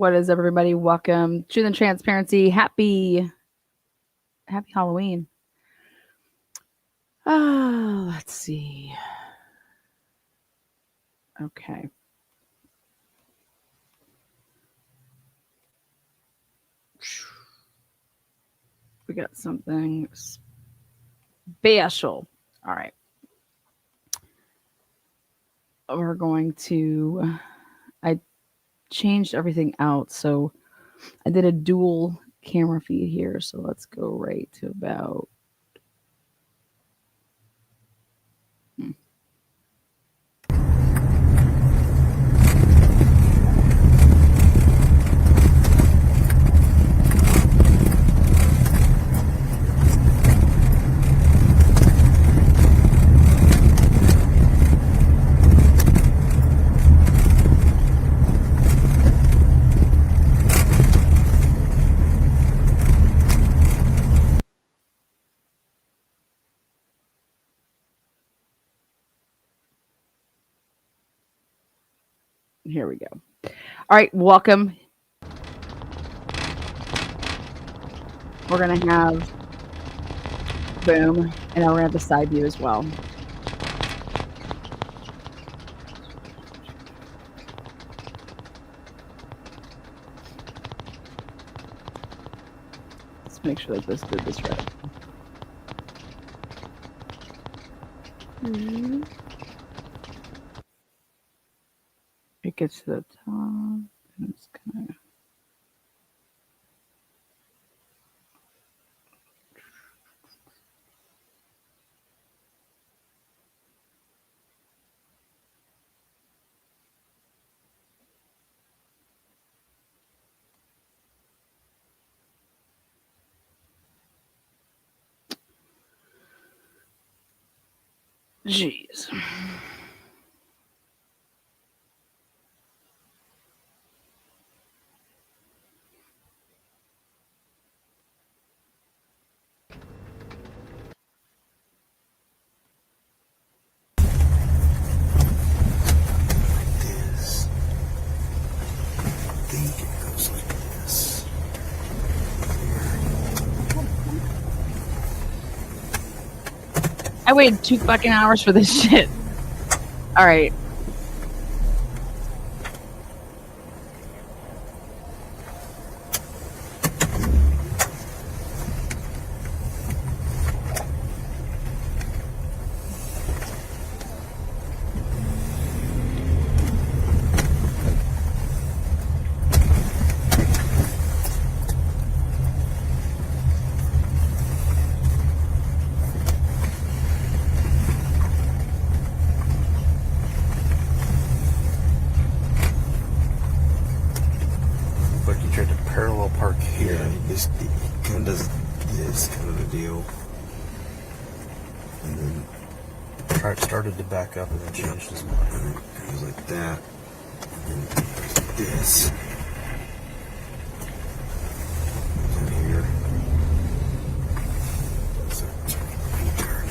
What is everybody? Welcome. Truth and transparency. Happy Halloween. Let's see. Okay. We got something special. All right. We're going to, I changed everything out. So I did a dual camera feed here. So let's go right to about. Here we go. All right, welcome. We're going to have boom, and we're going to have the side view as well. Let's make sure that this did this right. It gets to the top, and it's kind of. Jeez. I waited 2 fucking hours for this shit. All right. Started to back up and then changed his mind. It was like that. And then this. In here. So turn here.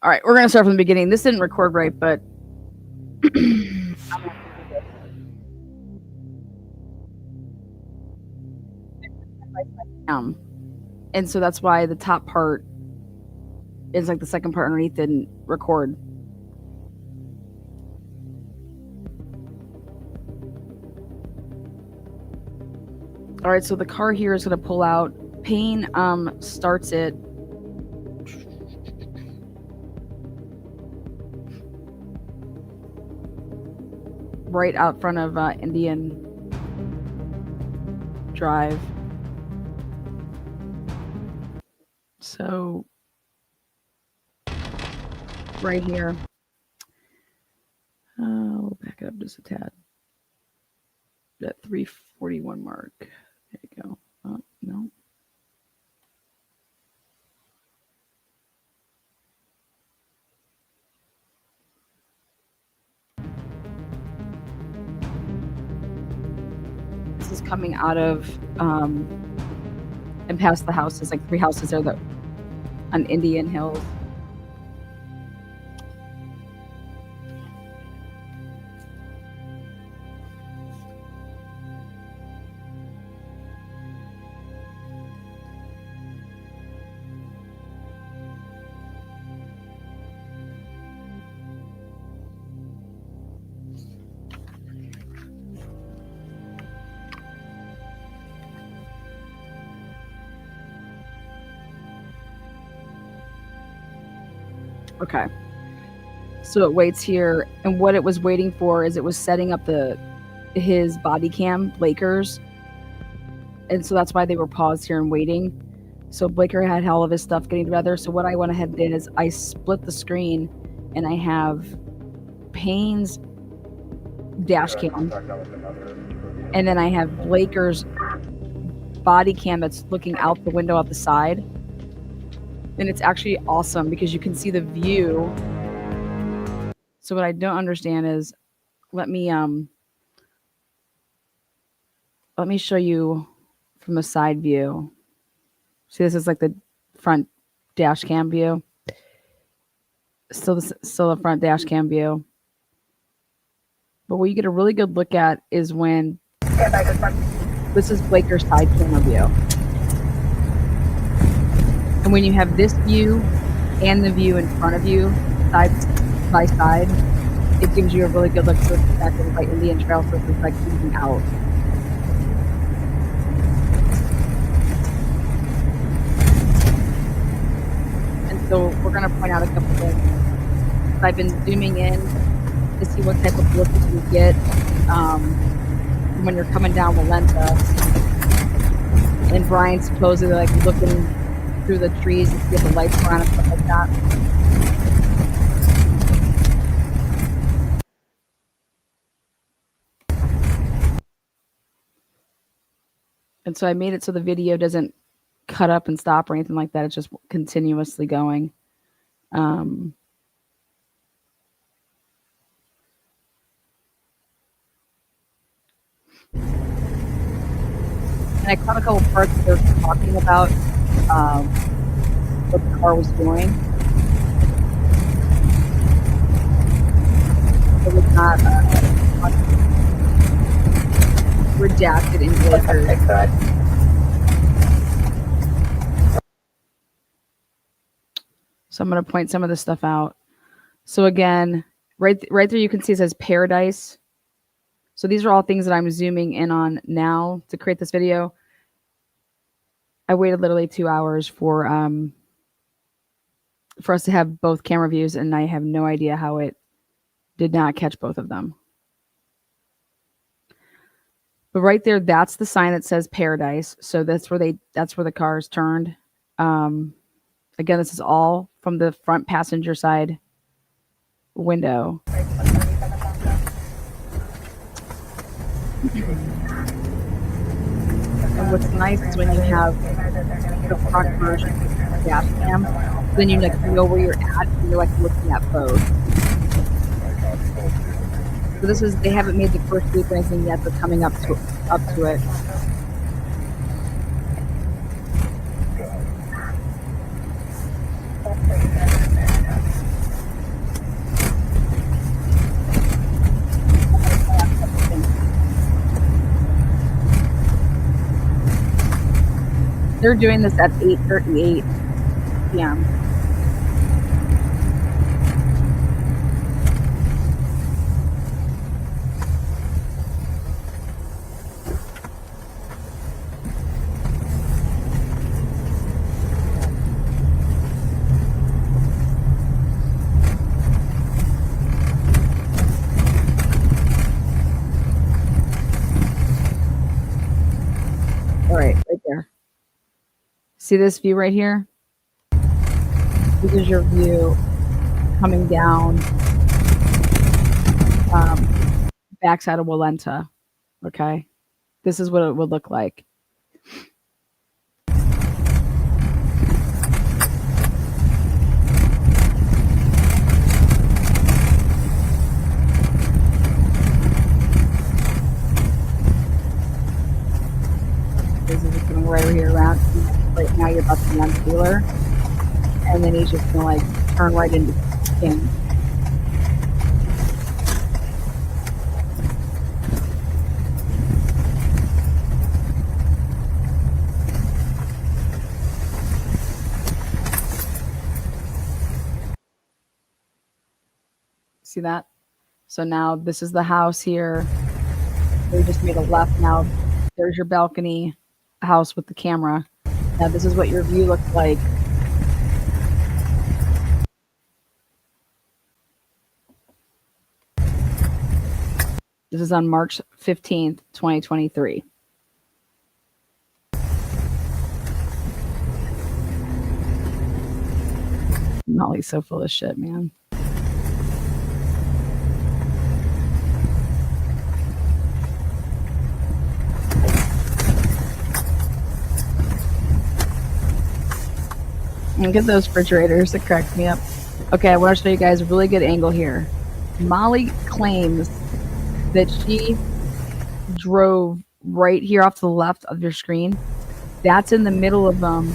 All right, we're going to start from the beginning. This didn't record right, but And so that's why the top part is like the second part underneath didn't record. All right, so the car here is going to pull out. Payne starts it. Right out front of Indian Drive. So right here. We'll back it up just a tad. That 341 mark. There you go. Oh, no. This is coming out of and past the houses, like 3 houses there that on Indian Hills. Okay. So it waits here, and what it was waiting for is it was setting up his body cam, Blaker's, and so that's why they were paused here and waiting. So Blaker had all of his stuff getting together. So what I went ahead and did is I split the screen, and I have Payne's dash cam, and then I have Blaker's body cam that's looking out the window out the side. And it's actually awesome because you can see the view. So what I don't understand is, let me show you from the side view. See, this is like the front dash cam view. Still the front dash cam view. But what you get a really good look at is when this is Blaker's side camera view. And when you have this view and the view in front of you, side by side, it gives you a really good look to the back of the Indian Trail, so it's like moving out. And so we're going to point out a couple things. I've been zooming in to see what type of look you get when you're coming down Walenta. And Bryan's supposedly like looking through the trees and see if the lights are on and stuff like that. And so I made it so the video doesn't cut up and stop or anything like that. It's just continuously going. And I caught a couple parts where they're talking about what the car was doing. It was not redacted in Blaker. So I'm going to point some of this stuff out. So again, right there you can see it says Paradise. So these are all things that I'm zooming in on now to create this video. I waited literally 2 hours for us to have both camera views, and I have no idea how it did not catch both of them. But right there, that's the sign that says Paradise. So that's where the car is turned. Again, this is all from the front passenger side window. And what's nice is when you have the front version of the dash cam, then you know where you're at, and you're like looking at both. So they haven't made the first loop or anything yet, but coming up to it. They're doing this at 8:38 p.m. All right there. See this view right here? This is your view coming down backside of Walenta. Okay? This is what it would look like. This is coming right over here around. Right now you're about to be on Taylor. And then he's just gonna like turn right into King. See that? So now this is the house here. We just made a left now. There's your balcony house with the camera. Now this is what your view looks like. This is on March 15th, 2023. Molly's so full of shit, man. Look at those refrigerators that cracked me up. Okay, I want to show you guys a really good angle here. Molly claims that she drove right here off to the left of your screen. That's in the middle of them.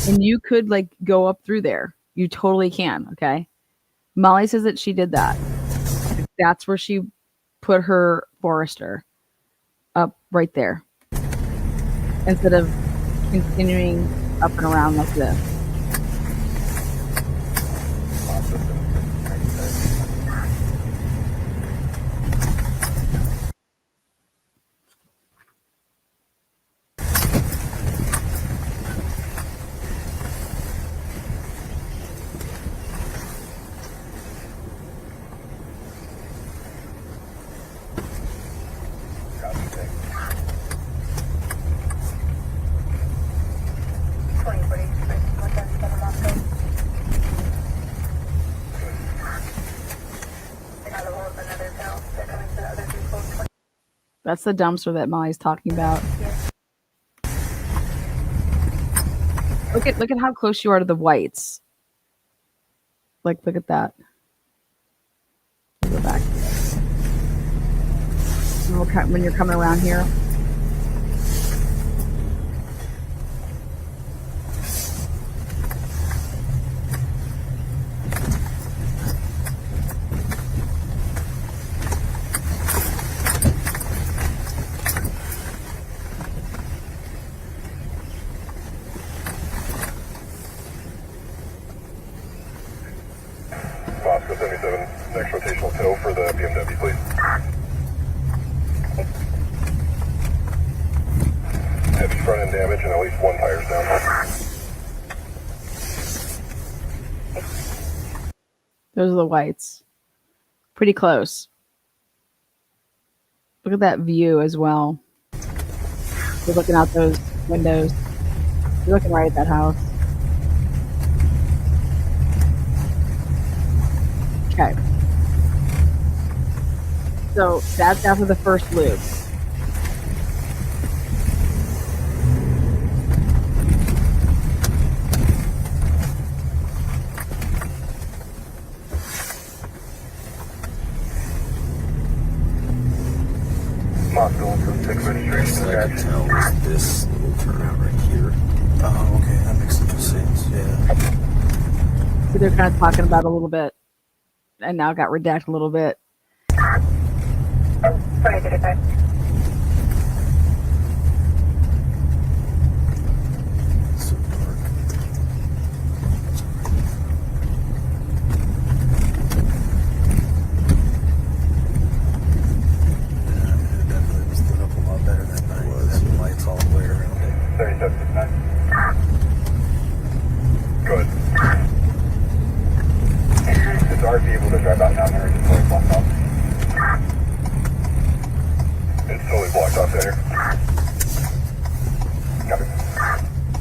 And you could like go up through there. You totally can, okay? Molly says that she did that. That's where she put her Forester up right there. Instead of continuing up and around like this. That's the dumpster that Molly's talking about. Look at how close you are to the whites. Like, look at that. Go back. When you're coming around here. Oscar 77, next rotational tow for the BMW, please. Heavy front end damage and at least one tire's down. Those are the whites. Pretty close. Look at that view as well. You're looking out those windows. You're looking right at that house. Okay. So that's after the first loop. Moscow 126 registration. I can tell is this little turnout right here. Oh, okay. That makes sense. Yeah. So they're kind of talking about a little bit. And now got redacted a little bit.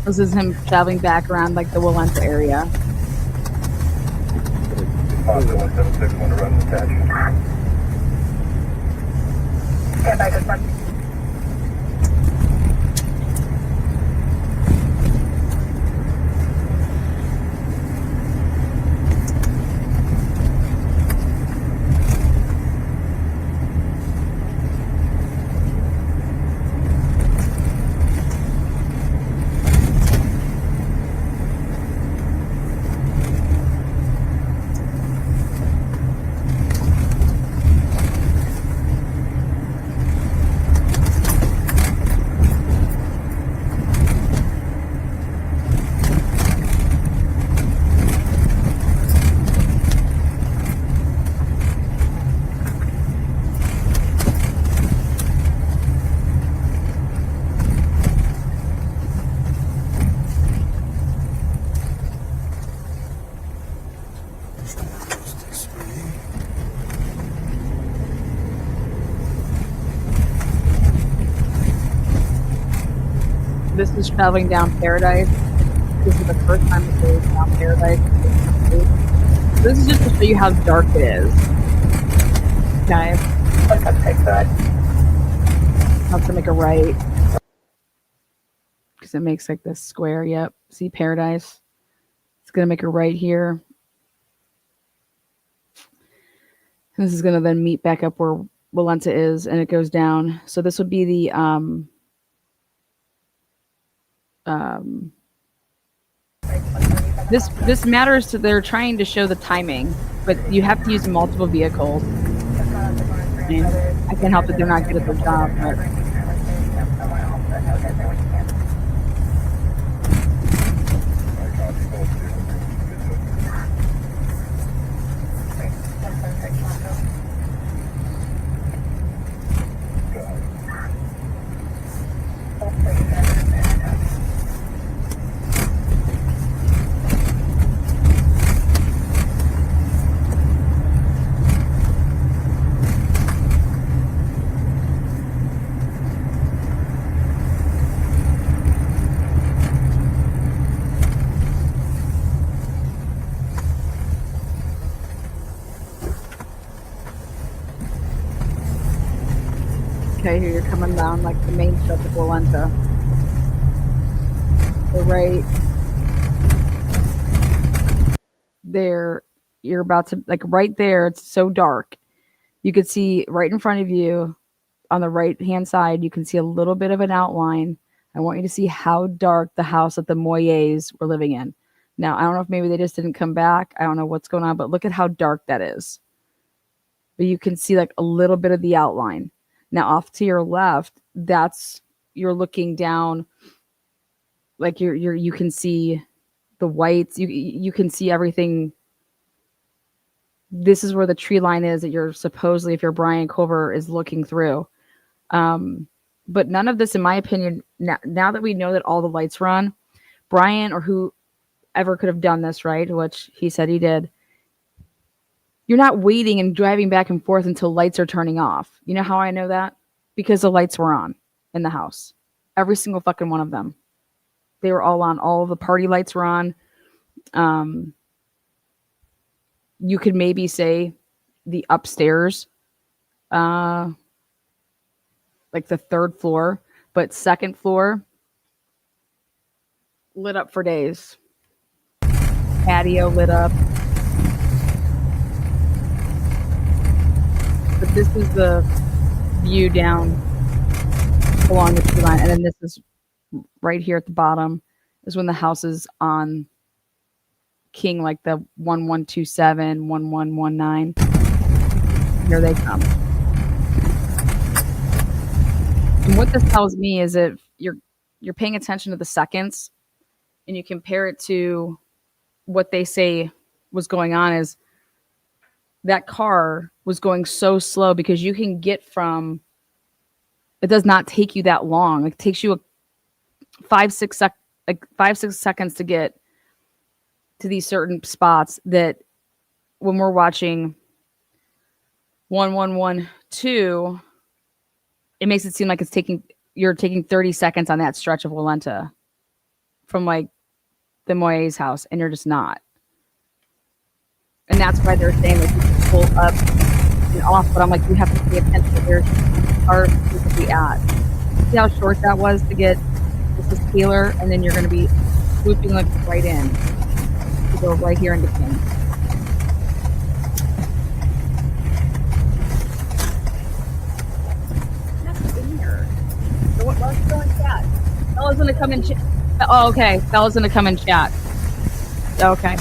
This is him traveling back around like the Walenta area. Moscow 176, want to run the attach. Stand by, good one. This is traveling down Paradise. This is the first time it goes down Paradise. This is just to show you how dark it is. Okay. Okay, good. I'll have to make a right. Because it makes like this square. Yep. See Paradise? It's going to make a right here. This is going to then meet back up where Walenta is, and it goes down. So this would be the this matters to they're trying to show the timing, but you have to use multiple vehicles. And I can't help that they're not good at their job, but okay, here you're coming down like the main stretch of Walenta. So right there, you're about to like right there. It's so dark. You could see right in front of you on the right hand side. You can see a little bit of an outline. I want you to see how dark the house that the Moyes were living in. Now, I don't know if maybe they just didn't come back. I don't know what's going on, but look at how dark that is. But you can see like a little bit of the outline. Now, off to your left, that's you're looking down, like you can see the whites. You can see everything. This is where the tree line is that you're supposedly, if you're Bryan Kohberger, is looking through. But none of this, in my opinion, now that we know that all the lights were on, Bryan or whoever could have done this, right? Which he said he did. You're not waiting and driving back and forth until lights are turning off. You know how I know that? Because the lights were on in the house. Every single fucking one of them. They were all on. All of the party lights were on. You could maybe say the upstairs, like the third floor, but second floor lit up for days. Patio lit up. But this is the view down along the tree line. And then this is right here at the bottom is when the house is on King, like the 1127, 1119. Here they come. And what this tells me is if you're paying attention to the seconds and you compare it to what they say was going on, is that car was going so slow because you can get from, it does not take you that long. It takes you 5-6 seconds to get to these certain spots that when we're watching 1112, it makes it seem like you're taking 30 seconds on that stretch of Walenta. from like the Moyes house, and you're just not. And that's why they're saying like you can pull up and off. But I'm like, you have to pay attention to where are physically at. See how short that was to get this is Taylor, and then you're going to be swooping like right in to go right here into King. That's in here. So let's go in chat. Bella's going to come in chat. Oh, okay. Bella's going to come in chat. Okay.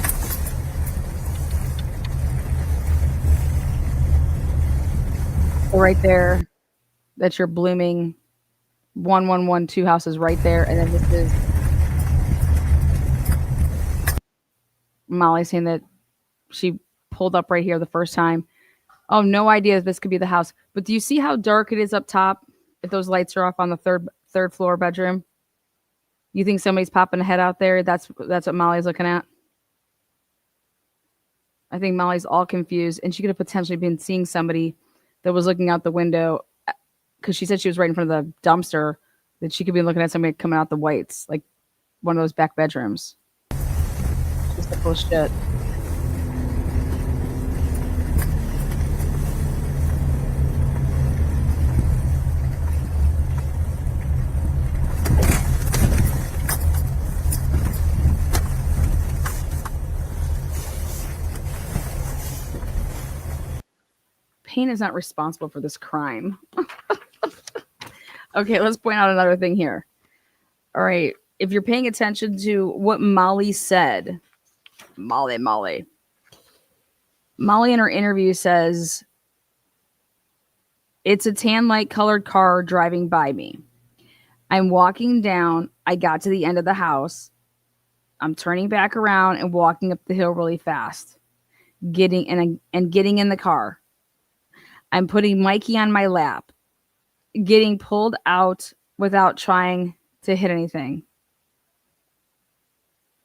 So right there, that's your blooming 1112 houses right there, and then this is Molly saying that she pulled up right here the first time. Oh, no idea if this could be the house. But do you see how dark it is up top? If those lights are off on the third floor bedroom, you think somebody's popping a head out there? That's what Molly's looking at. I think Molly's all confused, and she could have potentially been seeing somebody that was looking out the window because she said she was right in front of the dumpster. That she could be looking at somebody coming out the whites, like one of those back bedrooms. Just a full of shit. Payne is not responsible for this crime. Okay, let's point out another thing here. All right, if you're paying attention to what Molly said, Molly in her interview says, it's a tan light colored car driving by me. I'm walking down. I got to the end of the house. I'm turning back around and walking up the hill really fast, getting in the car. I'm putting Mikey on my lap, getting pulled out without trying to hit anything,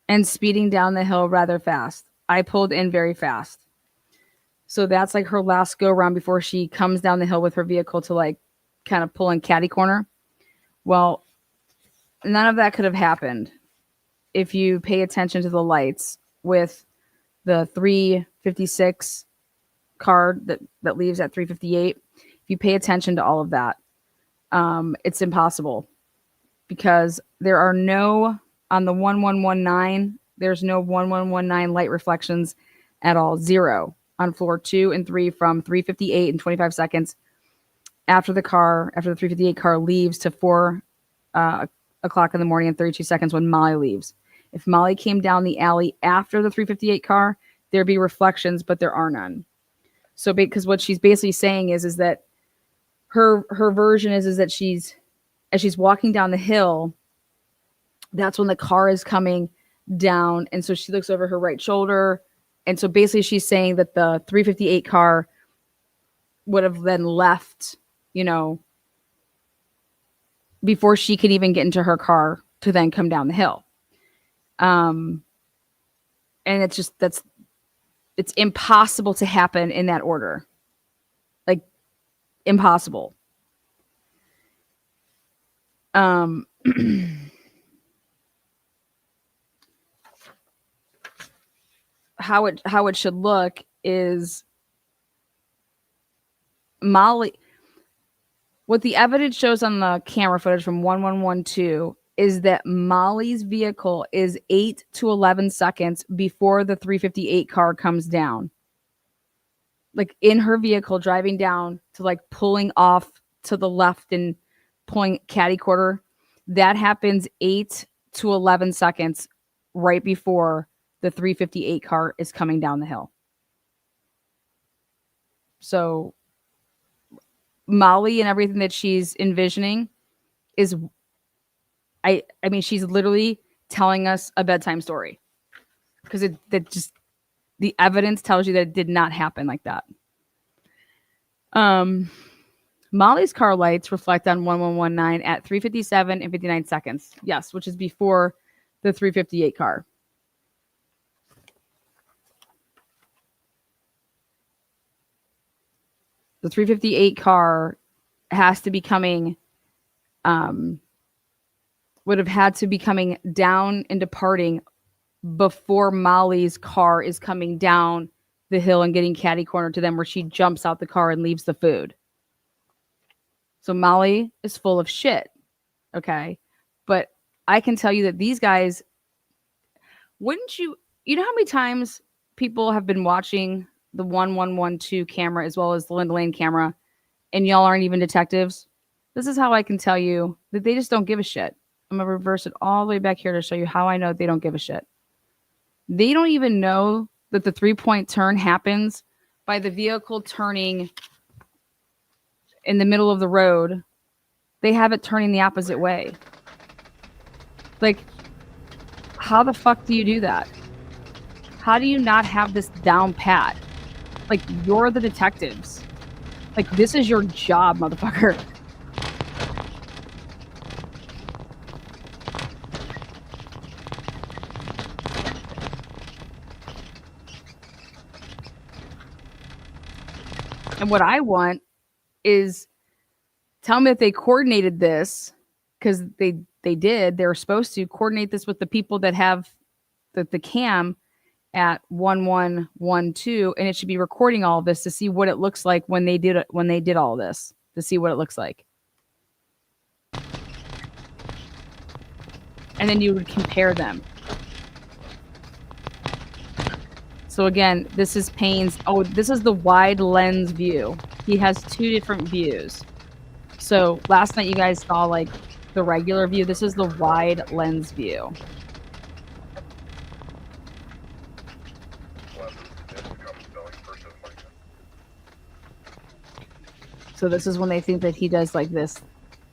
and speeding down the hill rather fast. I pulled in very fast. So that's like her last go around before she comes down the hill with her vehicle to like kind of pull in catty corner. Well, none of that could have happened if you pay attention to the lights with the 356 car that leaves at 358. If you pay attention to all of that, it's impossible because there are no, on the 1119, there's no 1119 light reflections at all. Zero on floor 2 and 3 from 358 and 25 seconds after the 358 car leaves to 4 o'clock in the morning and 32 seconds when Molly leaves. If Molly came down the alley after the 358 car, there'd be reflections, but there are none. So because what she's basically saying is that her version is that as she's walking down the hill, that's when the car is coming down. And so she looks over her right shoulder. And so basically she's saying that the 358 car would have then left, before she could even get into her car to then come down the hill. And it's just, it's impossible to happen in that order. Like, impossible. How it should look is Molly. What the evidence shows on the camera footage from 1112 is that Molly's vehicle is 8 to 11 seconds before the 358 car comes down. Like in her vehicle driving down to like pulling off to the left and pulling catty corner. That happens 8 to 11 seconds right before the 358 car is coming down the hill. So Molly and everything that she's envisioning is, I mean, she's literally telling us a bedtime story because the evidence tells you that it did not happen like that. Molly's car lights reflect on 1119 at 3:57 and 59 seconds. Yes, which is before the 358 car. The 358 car has to be coming would have had to be coming down and departing before Molly's car is coming down the hill and getting catty cornered to them, where she jumps out the car and leaves the food. So Molly is full of shit. Okay. But I can tell you that these guys, wouldn't you know how many times people have been watching the 1112 camera as well as the Linda Lane camera, and y'all aren't even detectives? This is how I can tell you that they just don't give a shit. I'm going to reverse it all the way back here to show you how I know they don't give a shit. They don't even know that the 3-point turn happens by the vehicle turning in the middle of the road. They have it turning the opposite way. Like, how the fuck do you do that? How do you not have this down pat? Like, you're the detectives. Like, this is your job, motherfucker. And what I want is, tell me that they coordinated this, because they did. They were supposed to coordinate this with the people that have the cam at 1112, and it should be recording all of this to see what it looks like when they did all this, to see what it looks like. And then you would compare them. So again, this is Payne's. Oh, this is the wide lens view. He has 2 different views. So last night you guys saw like the regular view. This is the wide lens view. So this is when they think that he does like this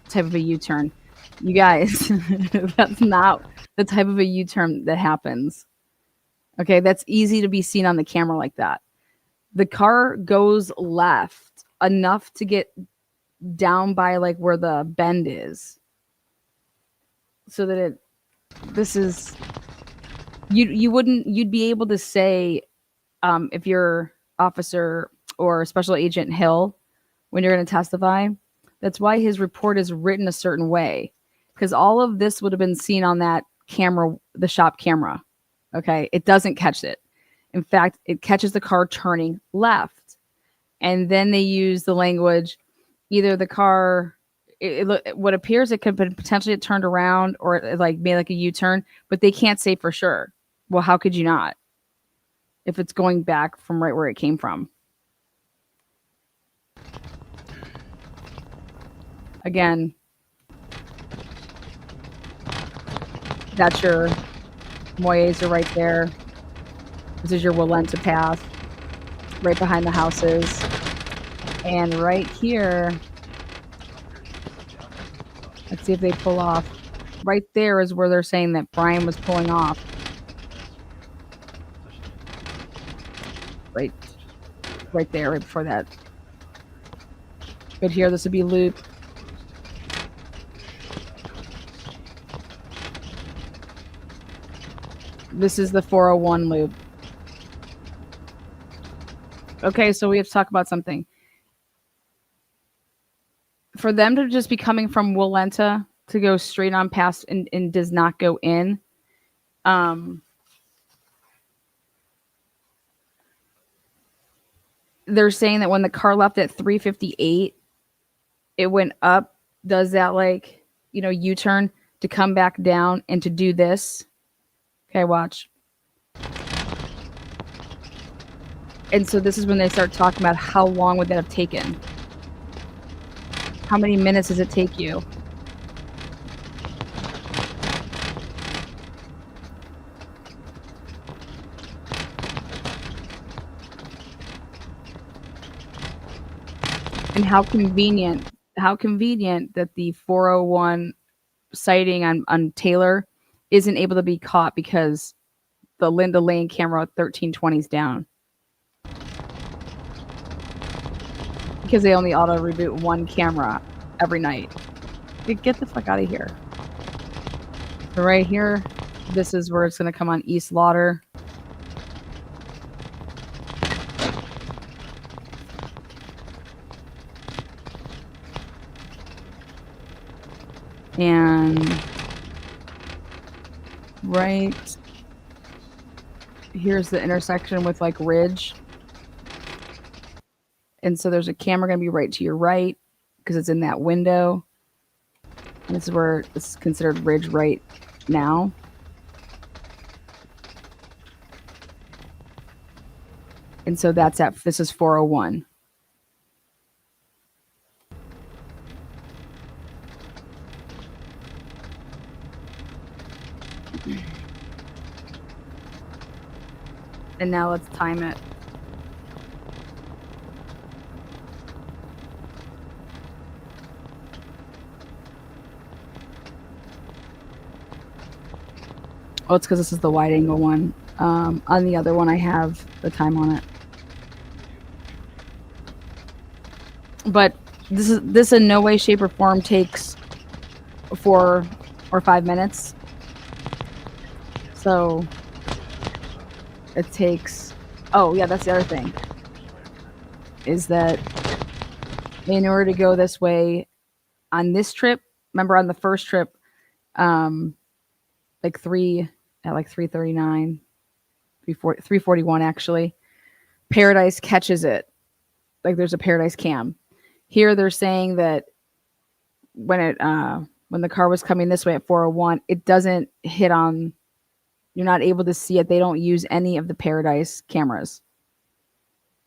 type of a U-turn. You guys, that's not the type of a U-turn that happens. Okay, that's easy to be seen on the camera like that. The car goes left enough to get down by like where the bend is, so that you'd be able to say, if you're Officer or Special Agent Hill, when you're going to testify, that's why his report is written a certain way, because all of this would have been seen on that camera, the shop camera. Okay, it doesn't catch it. In fact, it catches the car turning left. And then they use the language, either the car, what appears it could potentially have turned around, or it like made like a U-turn, but they can't say for sure. Well, how could you not? If it's going back from right where it came from. Again, that's your Moyes are right there. This is your Walenta path, right behind the houses. And right here, let's see if they pull off. Right there is where they're saying that Bryan was pulling off. Right there, right before that. But here, this would be loop. This is the 401 loop. Okay, so we have to talk about something. For them to just be coming from Walenta to go straight on past and does not go in, they're saying that when the car left at 358, it went up, does that like, U-turn to come back down and to do this. Okay, watch. And so this is when they start talking about how long would that have taken? How many minutes does it take you? And how convenient that the 401 sighting on Taylor isn't able to be caught because the Linda Lane camera 1320 is down. Because they only auto reboot one camera every night. Get the fuck out of here. So right here, this is where it's going to come on East Lauder. And right. Here's the intersection with like Ridge. And so there's a camera going to be right to your right because it's in that window. And this is where it's considered Ridge right now. And so this is 401. And now let's time it. Oh, it's because this is the wide angle one. On the other one, I have the time on it. But this in no way, shape, or form takes 4 or 5 minutes. So it takes. Oh yeah, that's the other thing. Is that in order to go this way on this trip? Remember on the first trip, like 339, 341 actually. Paradise catches it. Like there's a Paradise cam. Here they're saying that when the car was coming this way at 401, it doesn't hit on. You're not able to see it. They don't use any of the Paradise cameras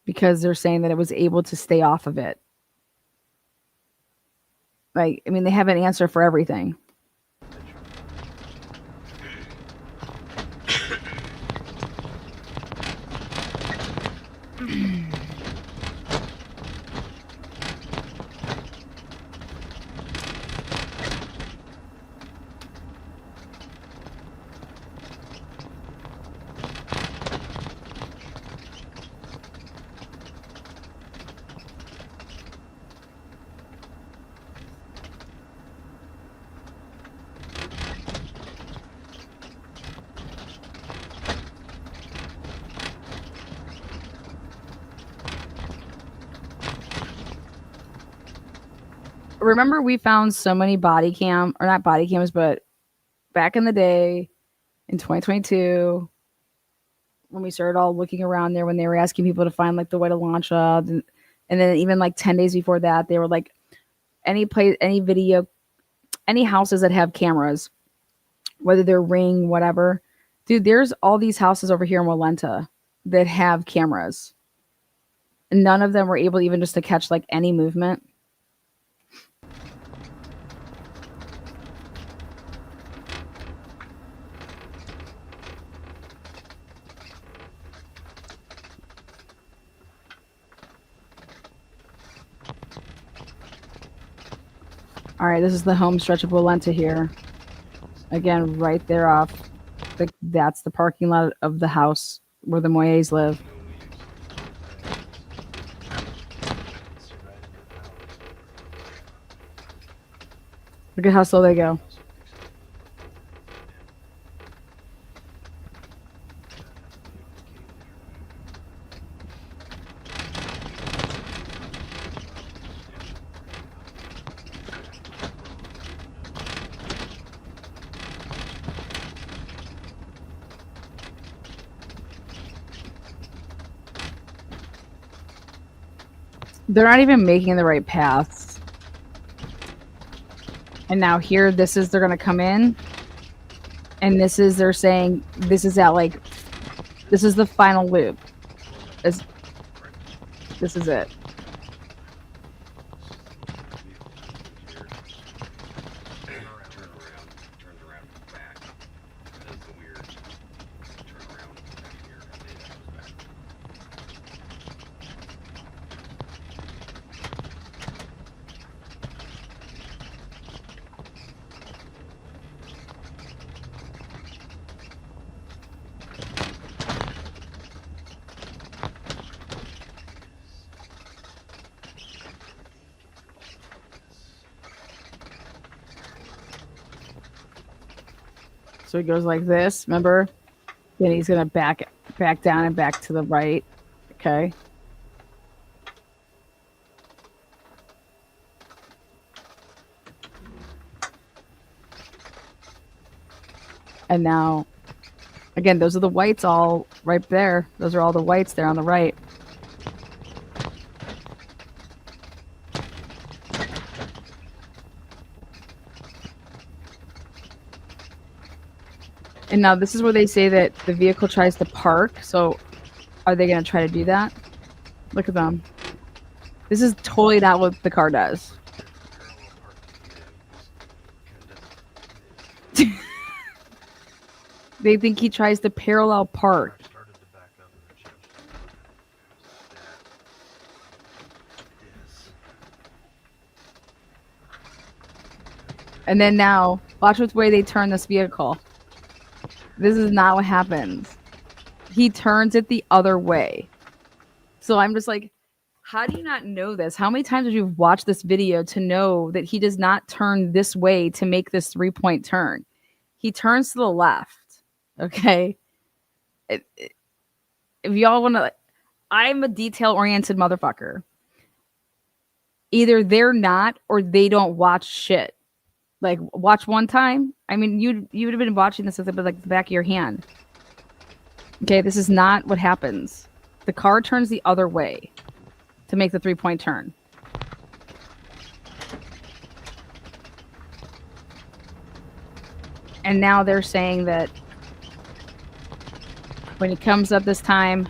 because they're saying that it was able to stay off of it. Like, I mean, they have an answer for everything. Remember we found so many body cam, or not body cams, but back in the day in 2022 when we started all looking around there, when they were asking people to find like the way to launch and then even like 10 days before that, they were like any video, any houses that have cameras, whether they're Ring, whatever. Dude, there's all these houses over here in Walenta that have cameras. And none of them were able even just to catch like any movement. All right, this is the home stretch of Walenta here. Again, right there off. That's the parking lot of the house where the Moyes live. Look at how slow they go. They're not even making the right paths. And now here, they're going to come in. And they're saying, this is the final loop. This is it. So he goes like this, remember? Then he's going to back down and back to the right. Okay. And now Again, those are the whites all right there. Those are all the whites there on the right. And now this is where they say that the vehicle tries to park. So are they going to try to do that? Look at them. This is totally not what the car does. They think he tries to parallel park. And then now, watch which way they turn this vehicle. This is not what happens. He turns it the other way. So I'm just like, how do you not know this? How many times have you watched this video to know that he does not turn this way to make this 3-point turn? He turns to the left. Okay. If y'all want to, I'm a detail-oriented motherfucker. Either they're not or they don't watch shit. Like, watch one time. I mean, you would have been watching this with like the back of your hand. Okay, this is not what happens. The car turns the other way to make the 3-point turn. And now they're saying that when he comes up this time,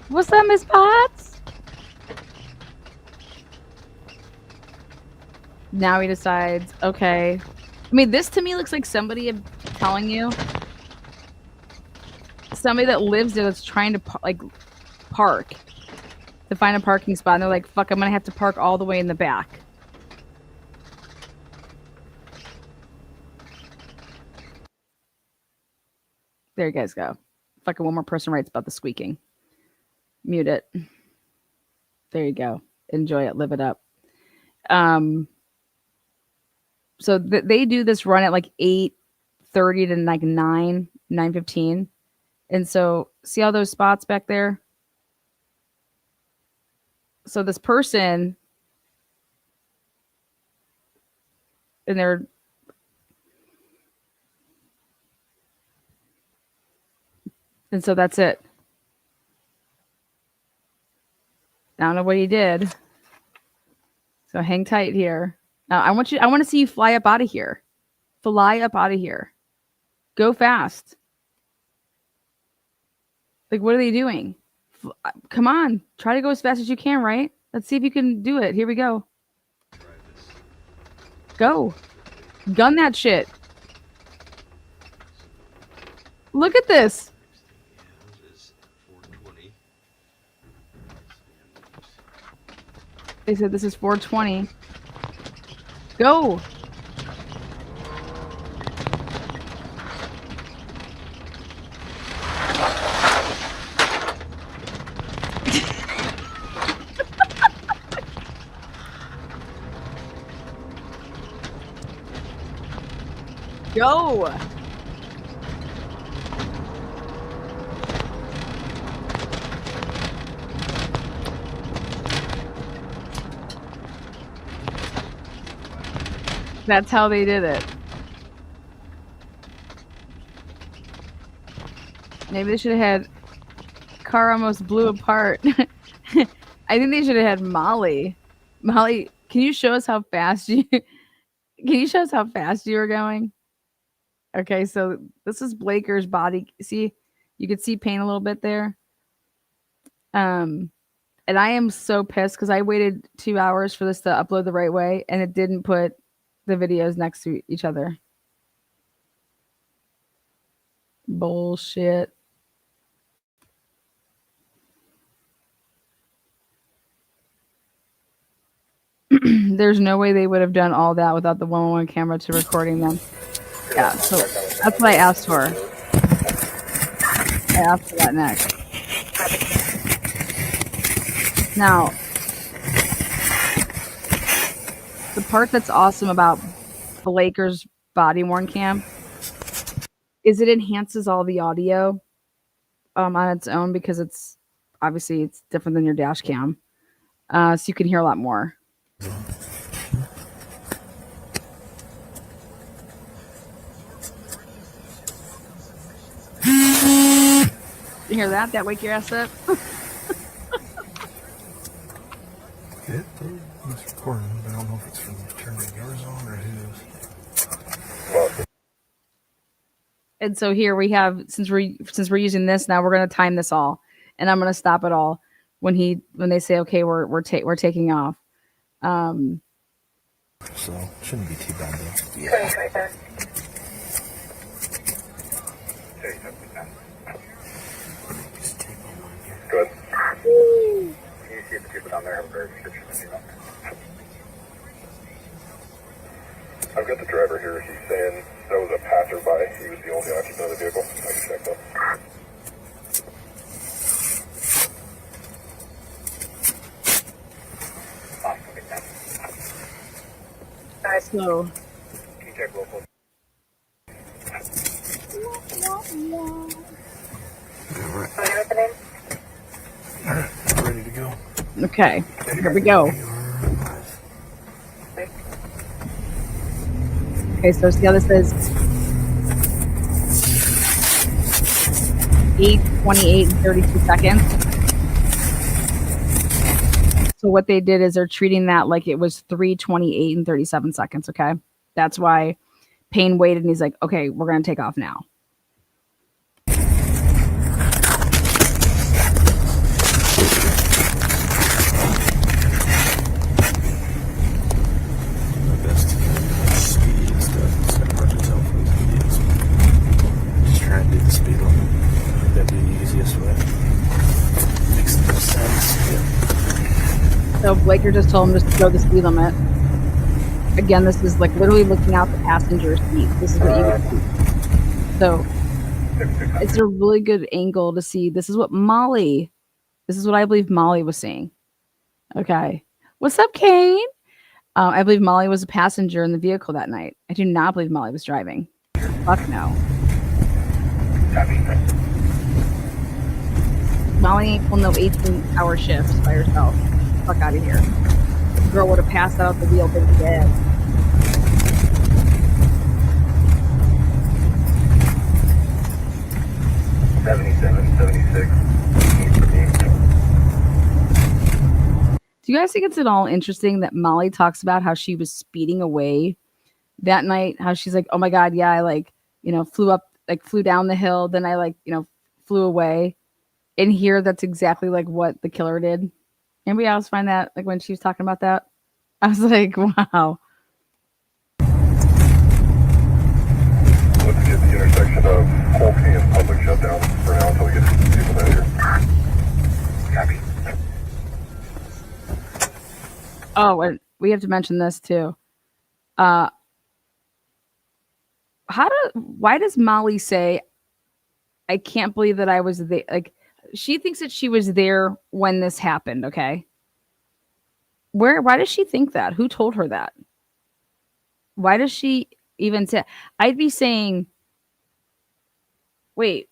what's up, Miss Potts? Now he decides, okay. I mean, this to me looks like somebody telling you, somebody that lives there that's trying to park to find a parking spot, and they're like, fuck, I'm gonna have to park all the way in the back. There you guys go. Fucking one more person writes about the squeaking. Mute it. There you go. Enjoy it. Live it up. So they do this run at like 8:30 to like 9:15. And so see all those spots back there? So this person, and they're, and so that's it. I don't know what he did. So hang tight here. Now I want to see you fly up out of here. Fly up out of here. Go fast. Like, what are they doing? Come on. Try to go as fast as you can, right? Let's see if you can do it. Here we go. Go. Gun that shit. Look at this. They said this is 420. Go. Go. That's how they did it. Maybe they should have had car almost blew apart. I think they should have had Molly. Molly, can you show us how fast you were going? Okay, so this is Blaker's body. See, you could see Payne a little bit there. And I am so pissed because I waited 2 hours for this to upload the right way, and it didn't put the videos next to each other. Bullshit. There's no way they would have done all that without the 111 camera to recording them. Yeah, so that's what I asked for. I asked for that next. Now, the part that's awesome about Blaker's body-worn cam is it enhances all the audio on its own because it's obviously it's different than your dash cam. So you can hear a lot more. You hear that? That wake your ass up? It was recording, but I don't know if it's from turning yours on or his. And so here we have, since we're using this now, we're gonna time this all, and I'm gonna stop it all when they say, okay, we're taking off. So shouldn't be too bad though. Yeah. Right there. Good. You see the people down there have a very description of you. I've got the driver here. He's saying that was a passerby. He was the only occupant of the vehicle. I can check that. So Can you check local? What was the name? Alright, ready to go. okay, here we go. Okay, so see how this is 8:28 and 32 seconds. So what they did is they're treating that like it was 3:28 and 37 seconds. Okay, that's why Payne waited and he's like, okay, we're gonna take off now. My best speed and stuff. It's kind of hard to tell from these videos. Just trying to do the speed limit. That'd be the easiest way. Makes the most sense. Yeah. So Blaker just told him just to go the speed limit. Again, this is like literally looking out the passenger seat. This is what you would see. So it's a really good angle to see. This is what I believe Molly was saying. Okay. What's up, Kane? I believe Molly was a passenger in the vehicle that night. I do not believe Molly was driving. Fuck no. Molly ain't pulling no 18-hour shifts by herself. Fuck out of here. The girl would have passed out the wheel, been dead. Do you guys think it's at all interesting that Molly talks about how she was speeding away that night? How she's like, oh my God, yeah, I flew down the hill, then I flew away. And here, that's exactly like what the killer did. Anybody else find that, like when she was talking about that? I was like, wow. Let's get the intersection of Polkey and public shutdown for now until we get some people down here. Copy. Oh, and we have to mention this too. Why does Molly say, I can't believe that I was there? Like, she thinks that she was there when this happened, okay? Why does she think that? Who told her that? Why does she even say? I'd be saying, wait,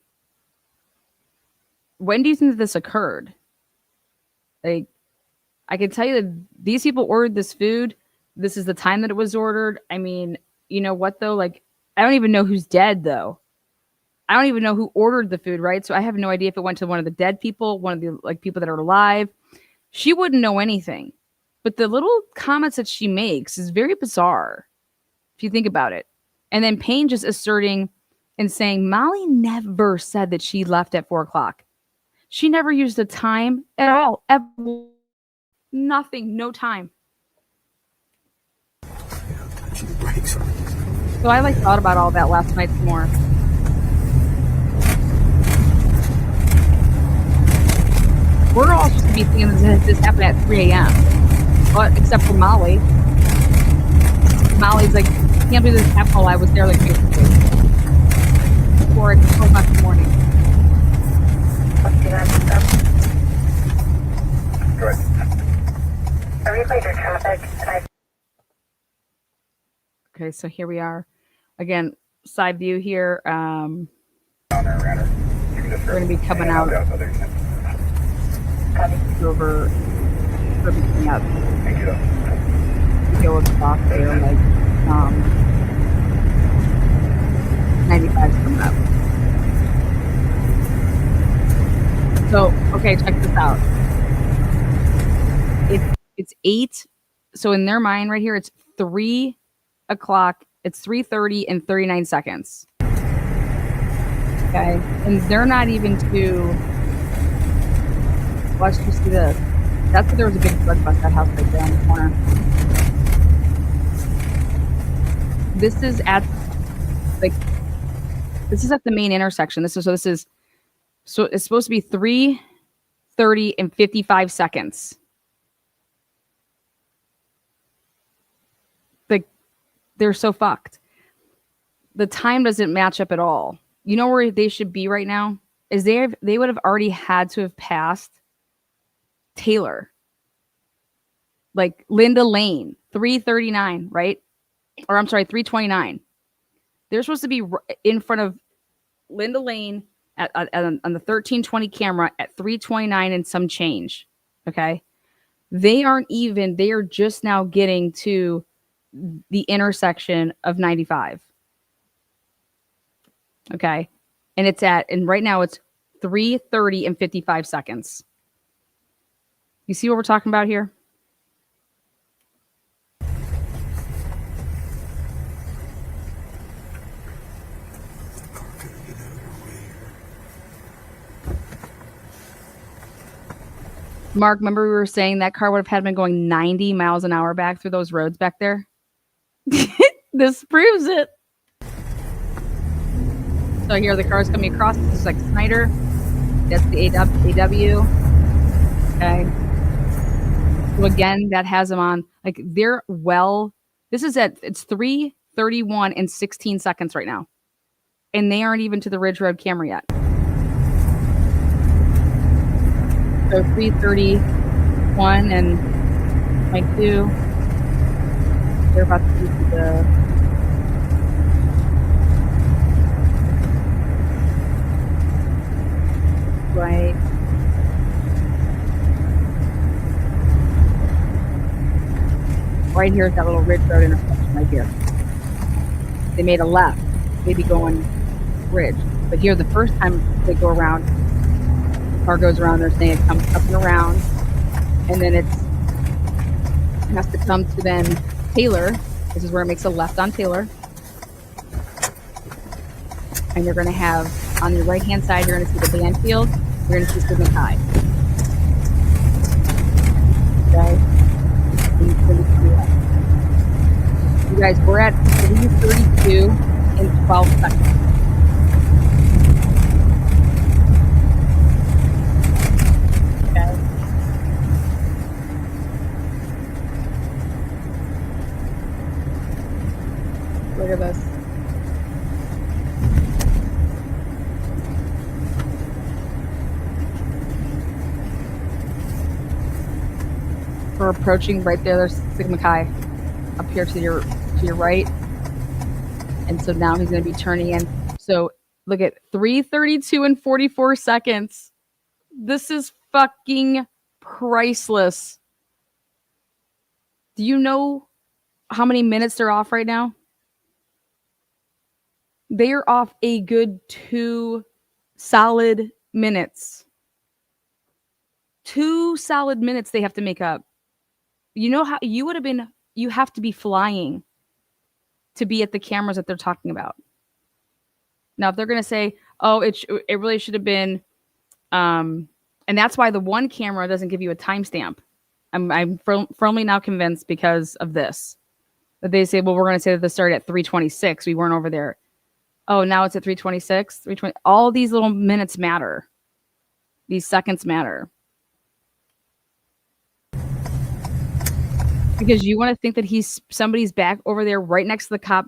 when do you think that this occurred? Like, I can tell you that these people ordered this food. This is the time that it was ordered. I mean, you know what though? Like, I don't even know who's dead though. I don't even know who ordered the food, right? So I have no idea if it went to one of the dead people, one of the people that are alive. She wouldn't know anything. But the little comments that she makes is very bizarre, if you think about it. And then Payne just asserting and saying, Molly never said that she left at 4:00. She never used a time at all. Ever. Nothing. No time. So I thought about all that last night some more. We're all supposed to be thinking this happened at 3 a.m. But except for Molly. Molly's like, can't believe this happened while I was there, like, basically. Before it's 4 o'clock in the morning. Right. I replayed your traffic and Okay, so here we are. Again, side view here. Down there, Ranner. You can just We're going to be coming out over everything up. Thank you. Go across there, like 95's coming up. So, okay, check this out. It's 8. So in their mind right here, it's 3 o'clock. It's 3:30 and 39 seconds. Okay. And they're not even to, watch you see this. That's where there was a big drug bust, that house right there on the corner. This is at the main intersection. So it's supposed to be 3:30 and 55 seconds. Like, they're so fucked. The time doesn't match up at all. You know where they should be right now? Is they would have already had to have passed Taylor. Like Linda Lane, 339, right? Or I'm sorry, 329. They're supposed to be in front of Linda Lane on the 1320 camera at 329 and some change. Okay. They are just now getting to the intersection of 95. Okay. And right now it's 3:30 and 55 seconds. You see what we're talking about here? Mark, remember we were saying that car would have had been going 90 miles an hour back through those roads back there? This proves it. So here the car's coming across. This is like Snyder. That's the AW. Okay. So again, that has them on. Like this is it's 3:31 and 16 seconds right now. And they aren't even to the Ridge Road camera yet. So 3:31 and 22. They're about to do the right. Right here is that little Ridge Road intersection right here. They made a left. They'd be going Ridge. But here, the first time they go around, the car goes around, they're saying it comes up and around. And then it has to come to then Taylor. This is where it makes a left on Taylor. And you're going to have, on your right-hand side, you're going to see the Banfield. You're going to see Sigmund High. Okay? You guys, we're at 3:32 in 12 seconds. Okay. Look at this. We're approaching right there. There's Sigma Chi up here to your right. And so now he's going to be turning in. So look at 3:32 and 44 seconds. This is fucking priceless. Do you know how many minutes they're off right now? They are off a good 2 solid minutes. 2 solid minutes they have to make up. You know how you would have been, you have to be flying to be at the cameras that they're talking about. Now, if they're going to say, oh, it really should have been, and that's why the one camera doesn't give you a timestamp. I'm firmly now convinced because of this, that they say, well, we're going to say that this started at 3:26. We weren't over there. Oh, now it's at 3:26, 3:20. All these little minutes matter. These seconds matter. Because you want to think that somebody's back over there right next to the cop,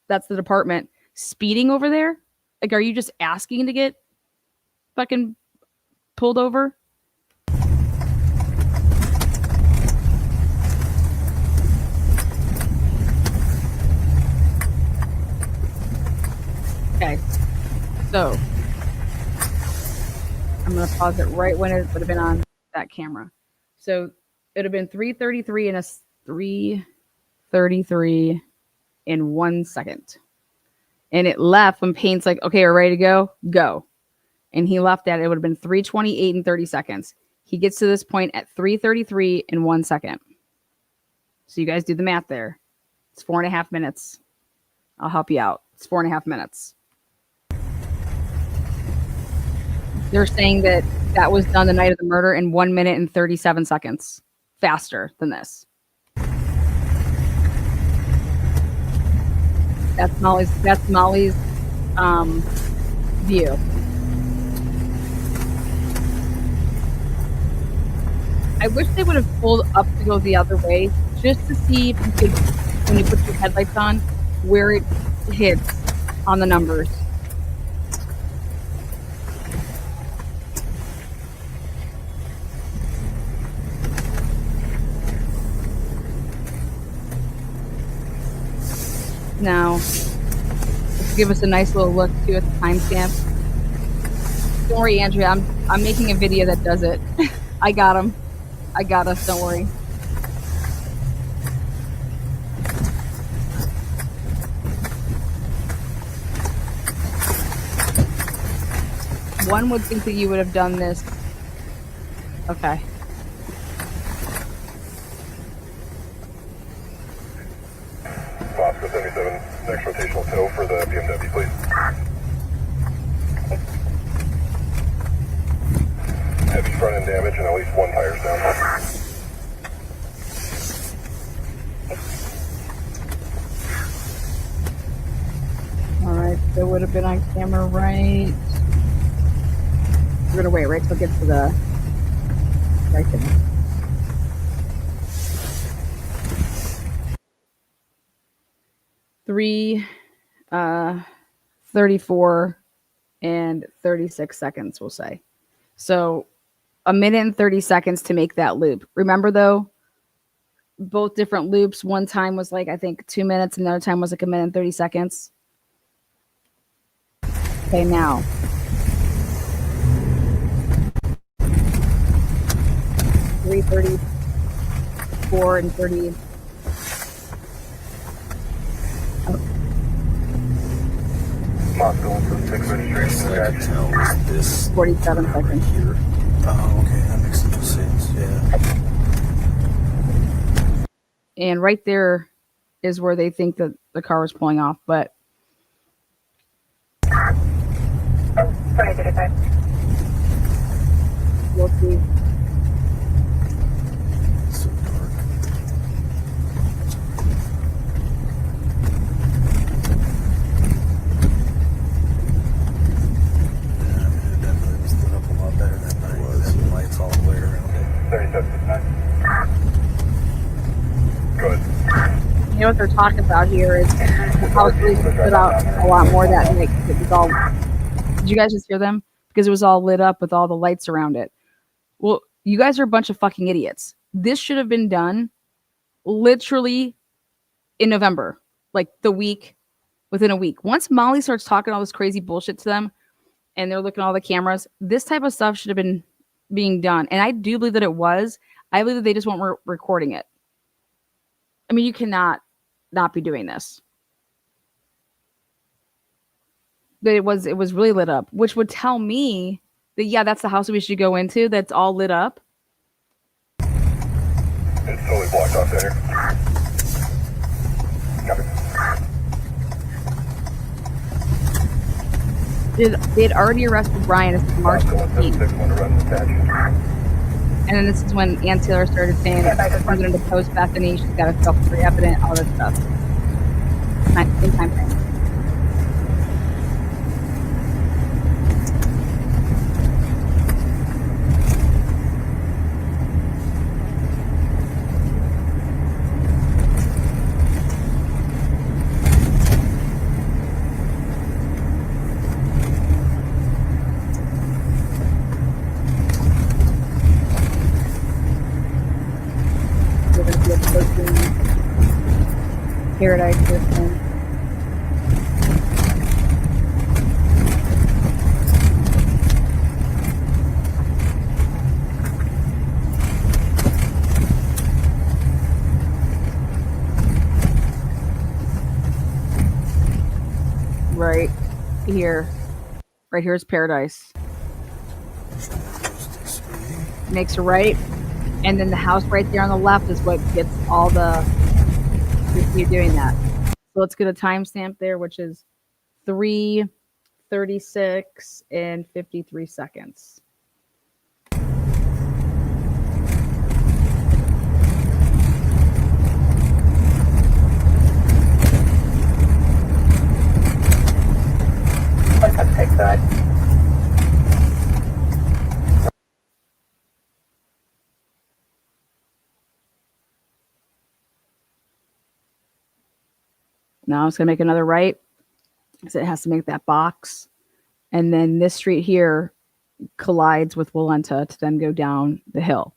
that's the department, speeding over there? Like, are you just asking to get fucking pulled over? Okay. So, I'm going to pause it right when it would have been on that camera. So, it would have been 3:33 and a 3:33 in 1 second. And it left when Payne's like, okay, we're ready to go. Go. and he left at, it would have been 3:28 and 30 seconds. He gets to this point at 3:33 and 1 second. So you guys do the math there. It's 4.5 minutes. I'll help you out. It's 4.5 minutes. They're saying that that was done the night of the murder in 1 minute and 37 seconds. Faster than this. That's Molly's view. I wish they would have pulled up to go the other way just to see if you could, when you put your headlights on, where it hits on the numbers. Now, let's give us a nice little look too at the timestamp. Don't worry, Andrea. I'm making a video that does it. I got him. I got us. Don't worry. One would think that you would have done this. Okay. Moscow 77, next rotational tow for the BMW, please. Heavy front end damage and at least one tire's down. Alright, that would have been on camera, right? We're gonna wait right till it gets to the right there. Three, 34 and 36 seconds, we'll say. So a minute and 30 seconds to make that loop. Remember though, both different loops. One time was like, I think 2 minutes, and another time was like a minute and 30 seconds. Okay, now. Three 34 and 30. Moscow 6 registration. I can tell this 47 seconds. here. Oh, okay, that makes some sense. Yeah. And right there is where they think that the car was pulling off, but Sorry, 35. we'll see. It's so dark. Yeah, it definitely was lit up a lot better that night. It was. Had the lights all the way around it. 37. Good. You know what they're talking about here is the house police put out a lot more that night. It was all. Did you guys just hear them? Because it was all lit up with all the lights around it. Well, you guys are a bunch of fucking idiots. This should have been done literally in November, like within a week. Once Molly starts talking all this crazy bullshit to them and they're looking at all the cameras, this type of stuff should have been being done. And I do believe that it was. I believe that they just weren't recording it. I mean, you cannot not be doing this. But it was really lit up, which would tell me that, yeah, that's the house we should go into. That's all lit up. It's totally blocked off there. Copy. They had already arrested Bryan as of March 15th. And then this is when Ann Taylor started saying that we're going to depose Bethany. She's got to self-free evident, all this stuff. In time frame. Paradise system. Right here is paradise. makes a right, and then the house right there on the left is what gets all the you doing that. So let's get a timestamp there, which is 3:36 and 53 seconds. Take that. Now it's going to make another right because it has to make that box. And then this street here collides with Walenta to then go down the hill.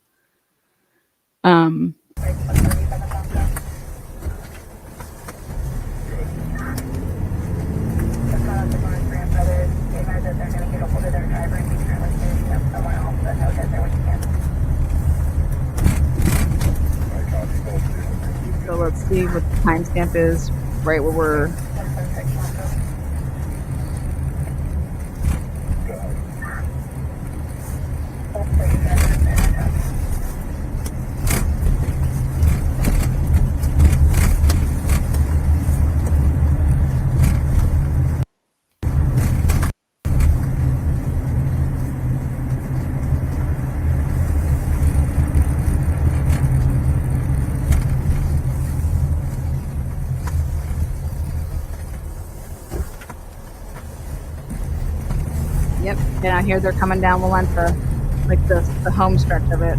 So let's see what the timestamp is right where we're. Yep, and out here they're coming down Walenta, like the home stretch of it.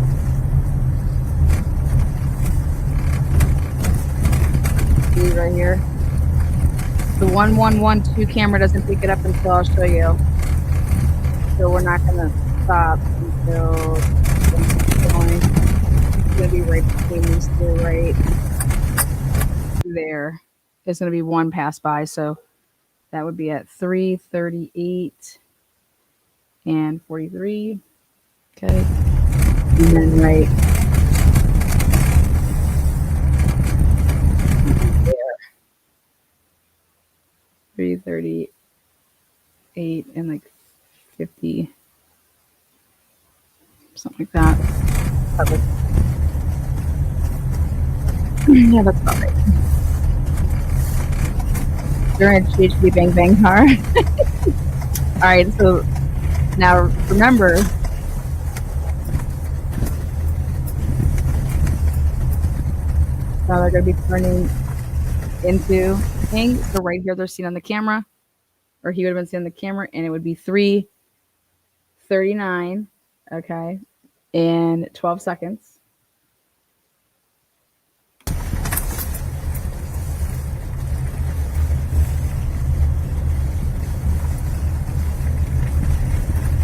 See right here. The 1112 camera doesn't pick it up until I'll show you. So we're not gonna stop until it's gonna be right between these two, right there. There's gonna be one pass by, so that would be at 3:38 and 43. Okay. And then right there. 3:38 and like 50. Something like that. Probably. Yeah, that's about right. During a GHD bang bang car. Alright, so now remember, now they're going to be turning into King. So right here they're seen on the camera, or he would have been seen on the camera, and it would be 3:39, okay, and 12 seconds.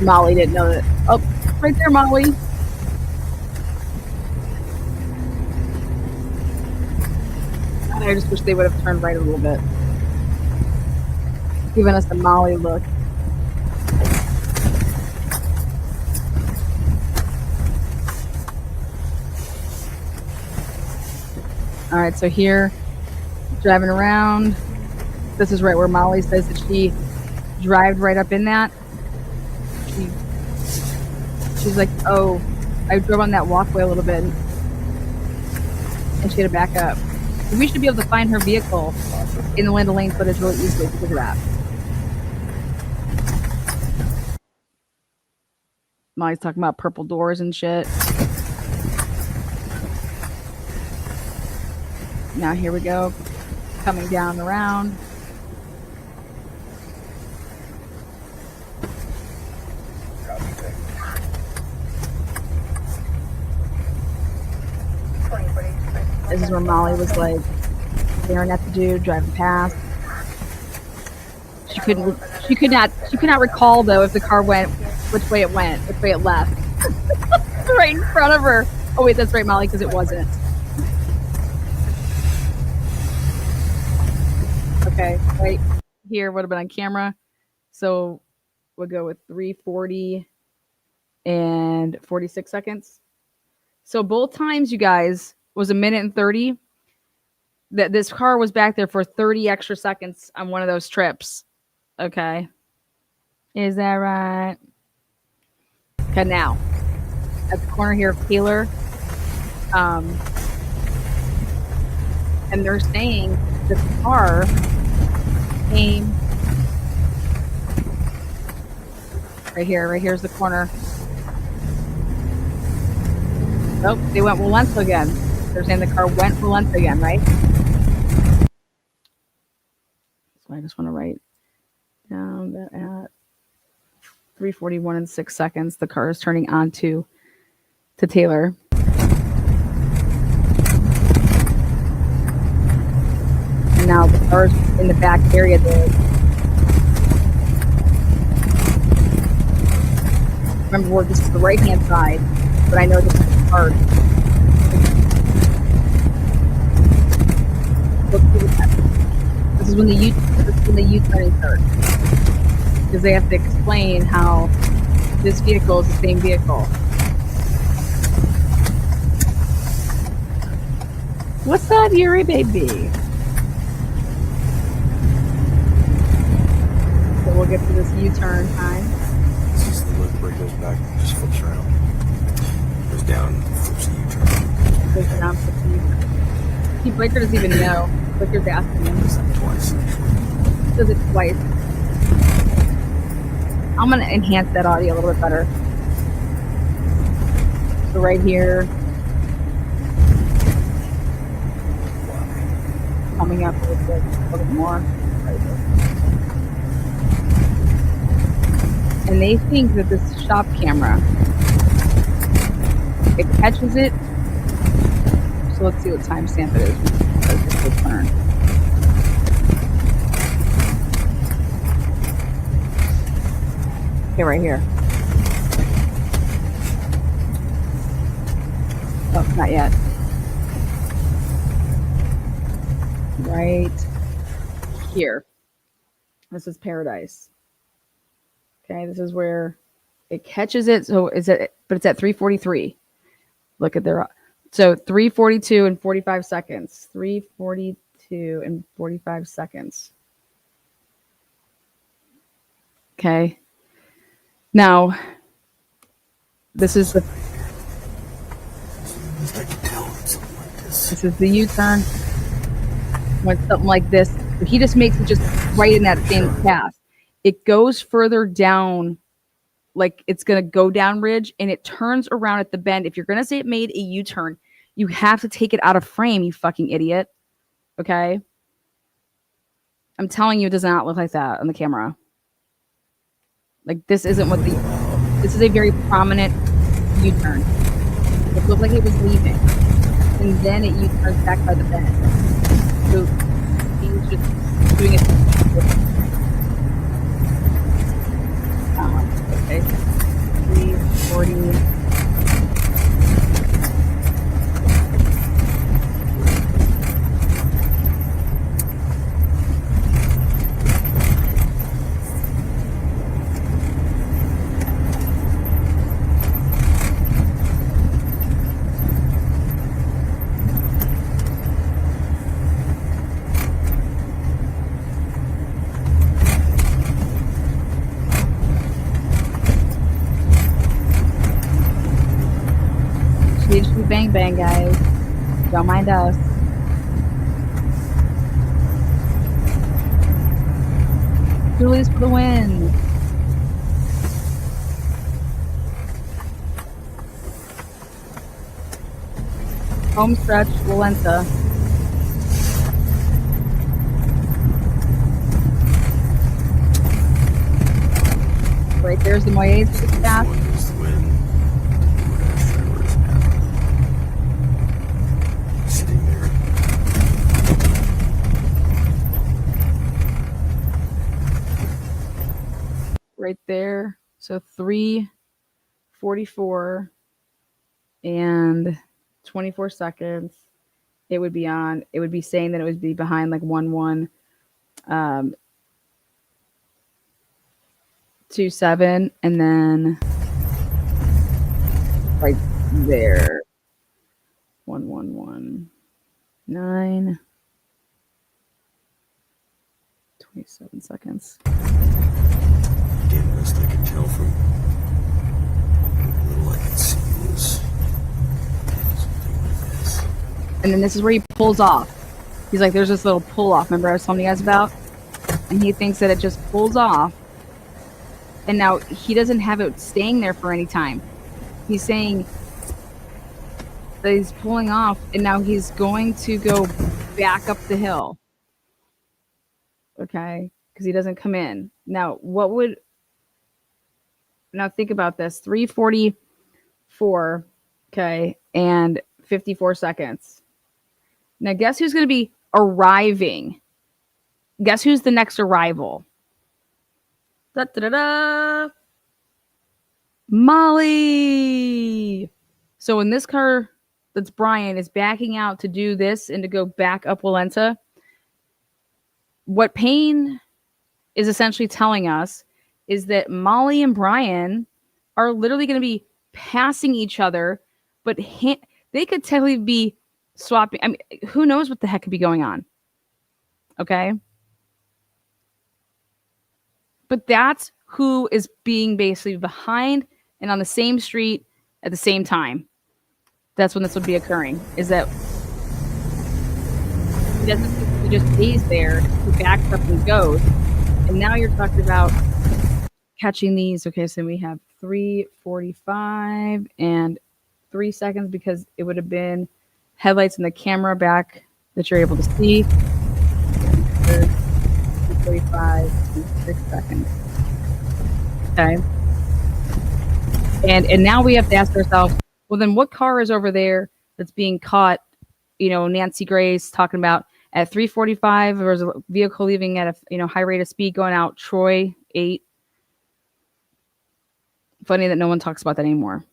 Molly didn't know that. Oh, right there, Molly. I just wish they would have turned right a little bit. Giving us the Molly look. All right, so here, driving around. This is right where Molly says that she drove right up in that. She's like, oh, I drove on that walkway a little bit, and she had to back up. We should be able to find her vehicle in the Land Lane footage really easily because of that. Molly's talking about purple doors and shit. Now here we go, coming down around. This is where Molly was like staring at the dude driving past. She could not recall though if the car went, which way it left. Right in front of her. Oh wait, that's right, Molly, because it wasn't. Okay, right here would have been on camera. So we'll go with 3:40 and 46 seconds. So both times, you guys, was 1:30. That this car was back there for 30 extra seconds on one of those trips. Okay. Is that right? Okay, now at the corner here of Taylor, and they're saying that the car came right here. Right here's the corner. Nope, they went Walenta again. They're saying the car went Walenta again, right? So I just want to write down that at 3:41 and 6 seconds, the car is turning onto to Taylor. And now the car's in the back area there. Remember, this is the right-hand side, but I know this is the car. This is when the U-turning starts. Because they have to explain how this vehicle is the same vehicle. What's up, Yuri, baby? So we'll get to this U-turn time. It's just the look where it goes back and just flips around. Goes down, flips the U-turn. Goes down, flips the U-turn. See, Blaker doesn't even know. Blaker's asking him. Does that twice, actually. Does it twice. I'm going to enhance that audio a little bit better. So right here, coming up a little bit more. Right here. And they think that this shop camera, it catches it. So let's see what timestamp it is. Let's turn. Okay, right here. Oh, not yet. Right here. This is Paradise. Okay, this is where it catches it. So is it? But it's at 3:43. Look at their. So 3:42 and 45 seconds. 3:42 and 45 seconds. Okay. Now, this is the. I can tell it's something like this. This is the U-turn. When something like this, but he just makes it just right in that same path. It goes further down, like it's gonna go down ridge, and it turns around at the bend. If you're gonna say it made a U-turn, you have to take it out of frame, you fucking idiot. Okay? I'm telling you, it does not look like that on the camera. Like, this isn't what this is a very prominent U-turn. It looked like it was leaving. And then it U-turns back by the bend. So he's just doing it. Okay. 3:40. Bang bang, guys. Don't mind us. Julie's for the win. Home stretch, Walenta. Right there's the Moyes to the path. Right there. So 3:44 and 24 seconds. It would be on. It would be saying that it would be behind like 1-1-27, and then right there 1-1-1-9. 27 seconds. Again, best I can tell from And then this is where he pulls off. He's like, there's this little pull off. Remember I was telling you guys about? And he thinks that it just pulls off. And now he doesn't have it staying there for any time. He's saying that he's pulling off, and now he's going to go back up the hill. Okay? Because he doesn't come in. Now, now think about this. 3:44, okay, and 54 seconds. Now, guess who's going to be arriving? Guess who's the next arrival? Da-da-da-da. Molly. So when this car that's Bryan is backing out to do this and to go back up Walenta, what Payne is essentially telling us is that Molly and Bryan are literally going to be passing each other, but they could technically be swapping. I mean, who knows what the heck could be going on? Okay. But that's who is being basically behind and on the same street at the same time. That's when this would be occurring. Is that he just stays there, he backs up and goes. And now you're talking about catching these. Okay, so we have 3:45 and 3 seconds because it would have been headlights in the camera back that you're able to see. 3:45 and 6 seconds. Okay. And now we have to ask ourselves, well, then what car is over there that's being caught? You know, Nancy Grace talking about at 3:45, there was a vehicle leaving at a high rate of speed going out Troy 8. Funny that no one talks about that anymore.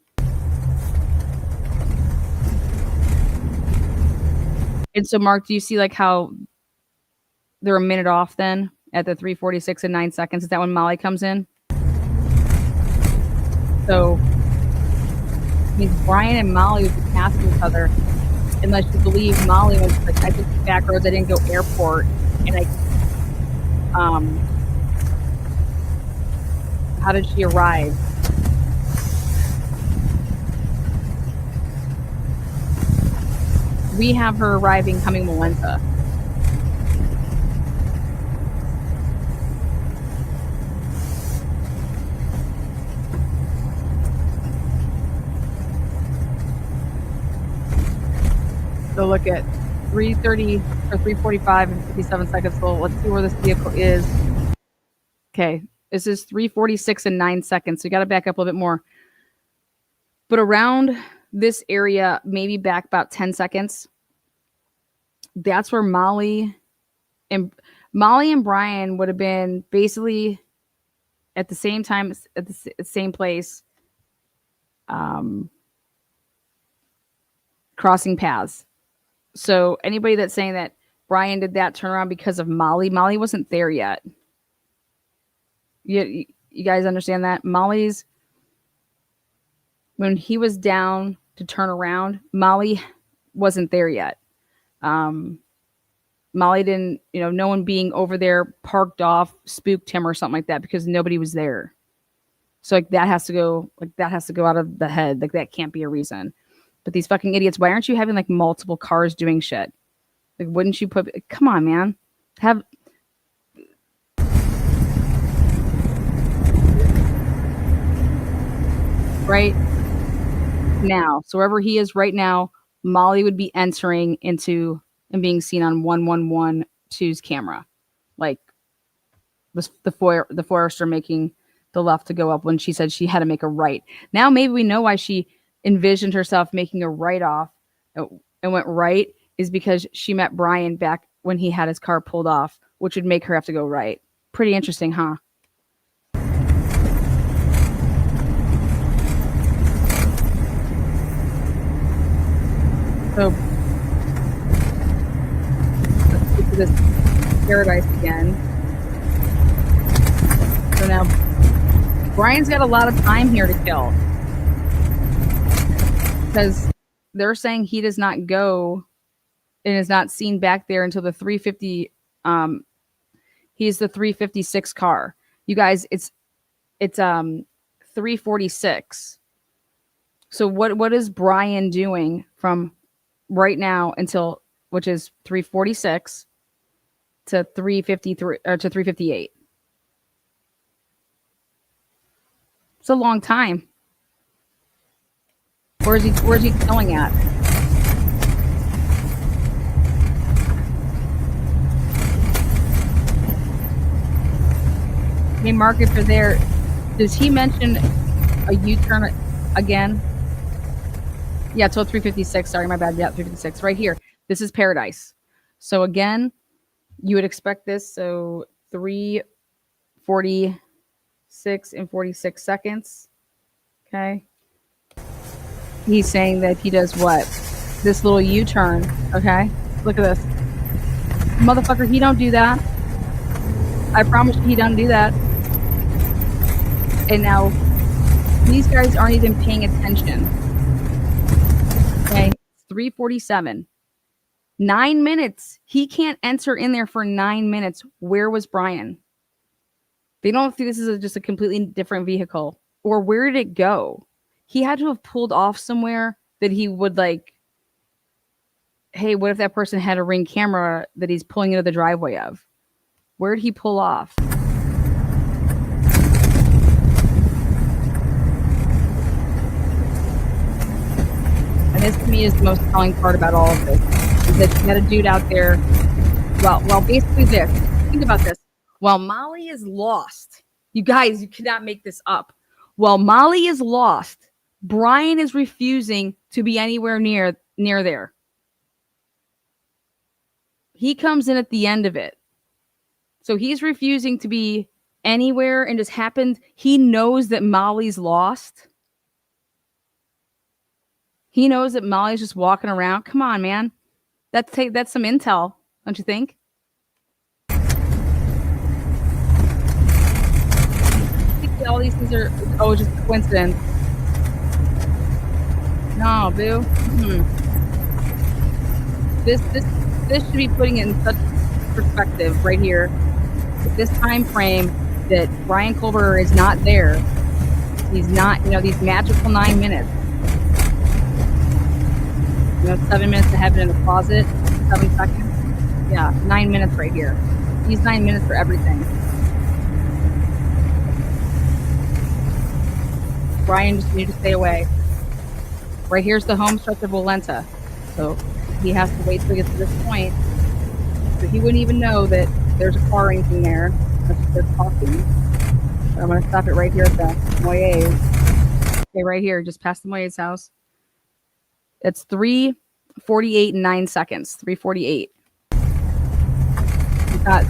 And so, Mark, do you see like how they're a minute off then at the 3:46 and 9 seconds? Is that when Molly comes in? So it means Bryan and Molly would be passing each other unless you believe Molly was like, I took the back roads, I didn't go airport, and how did she arrive? We have her arriving coming Walenta. So look at 3:30 or 3:45 and 57 seconds. So let's see where this vehicle is. Okay, this is 3:46 and 9 seconds. So you got to back up a little bit more. But around this area, maybe back about 10 seconds. That's where Molly and Bryan would have been basically at the same time at the same place, crossing paths. So anybody that's saying that Bryan did that turnaround because of Molly wasn't there yet. You guys understand that? When he was down to turn around, Molly wasn't there yet. Molly didn't, no one being over there parked off spooked him or something like that because nobody was there. So that has to go out of the head. Like that can't be a reason. But these fucking idiots, why aren't you having like multiple cars doing shit? Like, wouldn't you come on, man. Right now. So wherever he is right now, Molly would be entering into and being seen on 1112's camera. Like the Forester making the left to go up when she said she had to make a right. Now maybe we know why she envisioned herself making a right off and went right is because she met Bryan back when he had his car pulled off, which would make her have to go right. Pretty interesting, huh? So let's get to this paradise again. So now Bryan's got a lot of time here to kill. Because they're saying he does not go and is not seen back there until the 350. He's the 356 car. You guys, it's 346. So what is Bryan doing from right now until, which is 3:46 to 3:53 or to 3:58. It's a long time. Where's he going at? Hey, mark it for there. Does he mention a U-turn again? Yeah, till 3:56. Sorry, my bad. Yeah, 3:56. Right here. This is Paradise. So again, you would expect this. So 3:46 and 46 seconds. Okay. He's saying that he does what? This little U-turn. Okay. Look at this. Motherfucker, he don't do that. I promise you he don't do that. And now these guys aren't even paying attention. Okay. 3:47. 9 minutes. He can't enter in there for 9 minutes. Where was Bryan? They don't think this is just a completely different vehicle. Or where did it go? He had to have pulled off somewhere that he would like, hey, what if that person had a Ring camera that he's pulling into the driveway of? Where did he pull off? And this to me is the most telling part about all of this. Is that you got a dude out there. Well, basically this. Think about this. While Molly is lost, you guys, you cannot make this up. While Molly is lost, Bryan is refusing to be anywhere near there. He comes in at the end of it. So he's refusing to be anywhere and just happened. He knows that Molly's lost. He knows that Molly's just walking around. Come on, man. That's some intel, don't you think? All these things are just a coincidence. No, boo. This should be putting it in such perspective right here. With this time frame that Bryan Kohberger is not there. He's not, these magical 9 minutes. 7 minutes to have it in the closet, 7 seconds. Yeah, 9 minutes right here. He's 9 minutes for everything. Bryan just needed to stay away. Right here's the home stretch of Walenta. So he has to wait till he gets to this point. So he wouldn't even know that there's a car or anything there. They're talking. So I'm going to stop it right here at the Moyes. Okay, right here, just past the Moyes house. It's 3:48 and 9 seconds. 3:48. The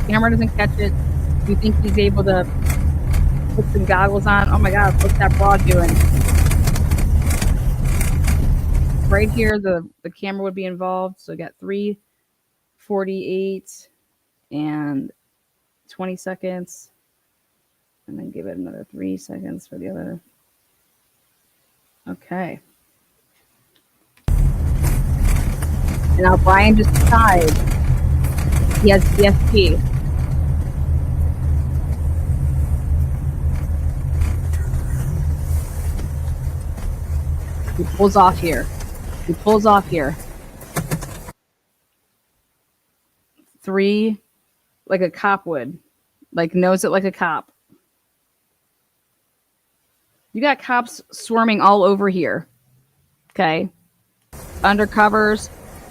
camera doesn't catch it. You think he's able to put some goggles on? Oh my God, what's that broad doing? Right here, the camera would be involved. So we got 3:48 and 20 seconds. And then give it another 3 seconds for the other. Okay. And now Bryan just decides he has DSP. He pulls off here. Three, like a cop would. Like knows it like a cop. You got cops swarming all over here. Okay. Undercovers.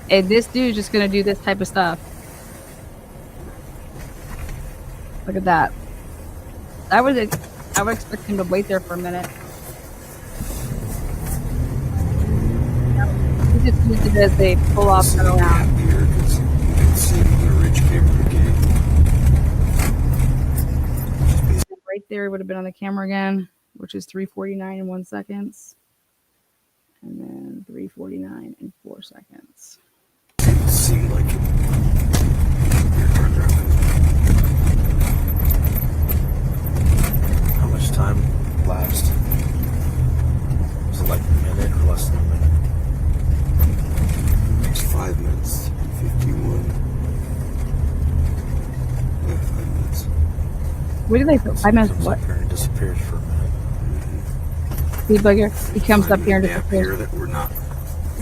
And this dude's just going to do this type of stuff. Look at that. I would expect him to wait there for a minute. He just used it as they pull off and around. Here, 'cause you can see the ridge camera again. Right there would have been on the camera again, which is 3:49 and 1 second. And then 3:49 and 4 seconds. It seemed like it. How much time lapsed? Was it like a minute or less than a minute? It's 5 minutes. 51. Yeah, 5 minutes. What do they put? 5 minutes what? He disappears for a minute. He comes up here and Here disappears. that we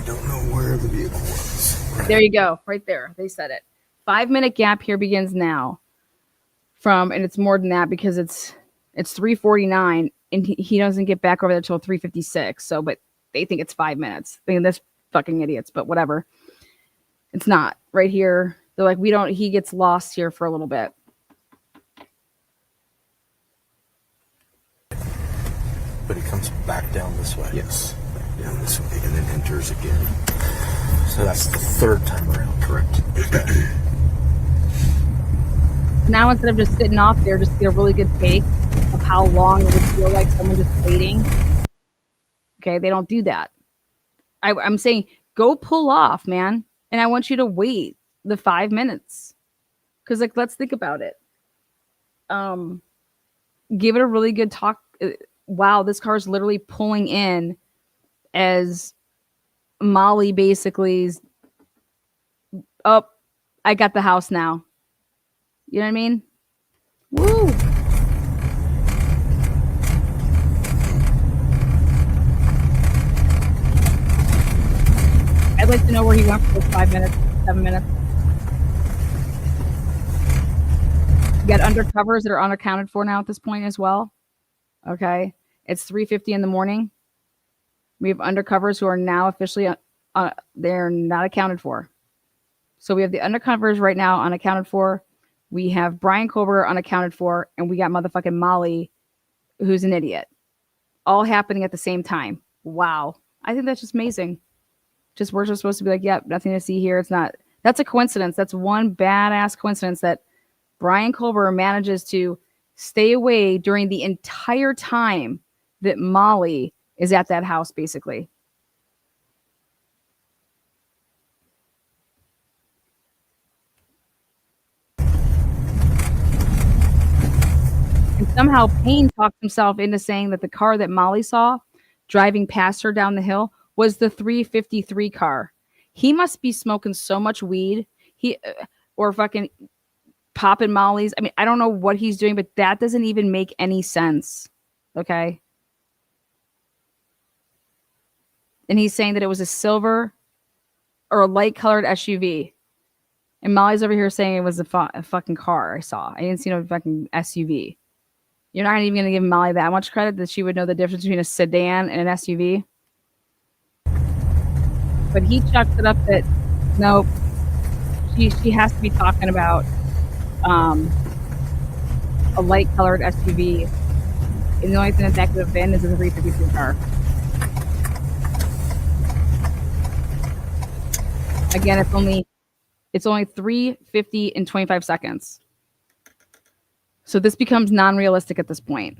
don't know where the vehicle was. There you go, right there. They said it. 5-minute gap here begins now. And it's more than that because it's 3:49 and he doesn't get back over there till 3:56. So, but they think it's 5 minutes. I mean, that's fucking idiots, but whatever. It's not right here. They're like, he gets lost here for a little bit. But he comes back down this way. Yes, back down this way and then enters again. So that's the third time around, correct? Now instead of just sitting off there, just get a really good take of how long it would feel like someone just waiting. Okay, they don't do that. I'm saying go pull off, man. And I want you to wait the 5 minutes. Because, like, let's think about it. Give it a really good talk. Wow, this car is literally pulling in as Molly basically is, oh, I got the house now. You know what I mean? Woo! I'd like to know where he went for those 5 minutes, 7 minutes. You got undercovers that are unaccounted for now at this point as well. Okay. It's 3:50 in the morning. We have undercovers who are now officially, they're not accounted for. So we have the undercovers right now unaccounted for. We have Bryan Kohberger unaccounted for, and we got motherfucking Molly, who's an idiot. All happening at the same time. Wow. I think that's just amazing. We're just supposed to be like, yep, nothing to see here. It's not. That's a coincidence. That's one badass coincidence that Bryan Kohberger manages to stay away during the entire time that Molly is at that house, basically. And somehow Payne talked himself into saying that the car that Molly saw driving past her down the hill was the 353 car. He must be smoking so much weed. Or fucking popping Molly's. I mean, I don't know what he's doing, but that doesn't even make any sense. Okay. And he's saying that it was a silver or a light colored SUV. And Molly's over here saying it was a fucking car I saw. I didn't see no fucking SUV. You're not even going to give Molly that much credit that she would know the difference between a sedan and an SUV. But he chucks it up that, nope, she has to be talking about a light colored SUV. And the only thing that could have been is a 353 car. Again, it's only 3:50 in 25 seconds. So this becomes non-realistic at this point.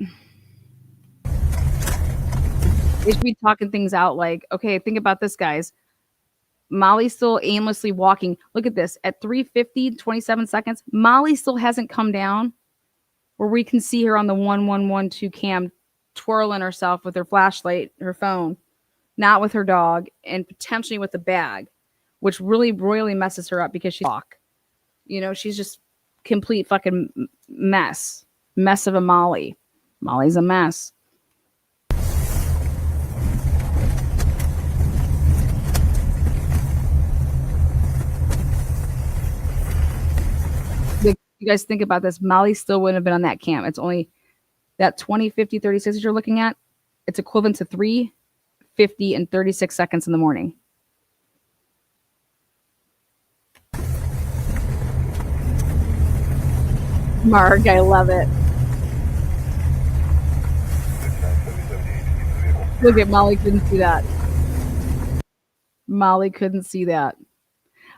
They should be talking things out like, okay, think about this, guys. Molly's still aimlessly walking. Look at this. At 3:50, 27 seconds, Molly still hasn't come down where we can see her on the 1112 cam twirling herself with her flashlight, her phone, not with her dog, and potentially with the bag, which really royally messes her up because she's walk. You know, she's just complete fucking mess of a Molly. Molly's a mess. You guys think about this. Molly still wouldn't have been on that cam. It's only that 20, 50, 36 that you're looking at. It's equivalent to 3:50 and 36 seconds in the morning. Mark, I love it. Look at Molly couldn't see that. Molly couldn't see that.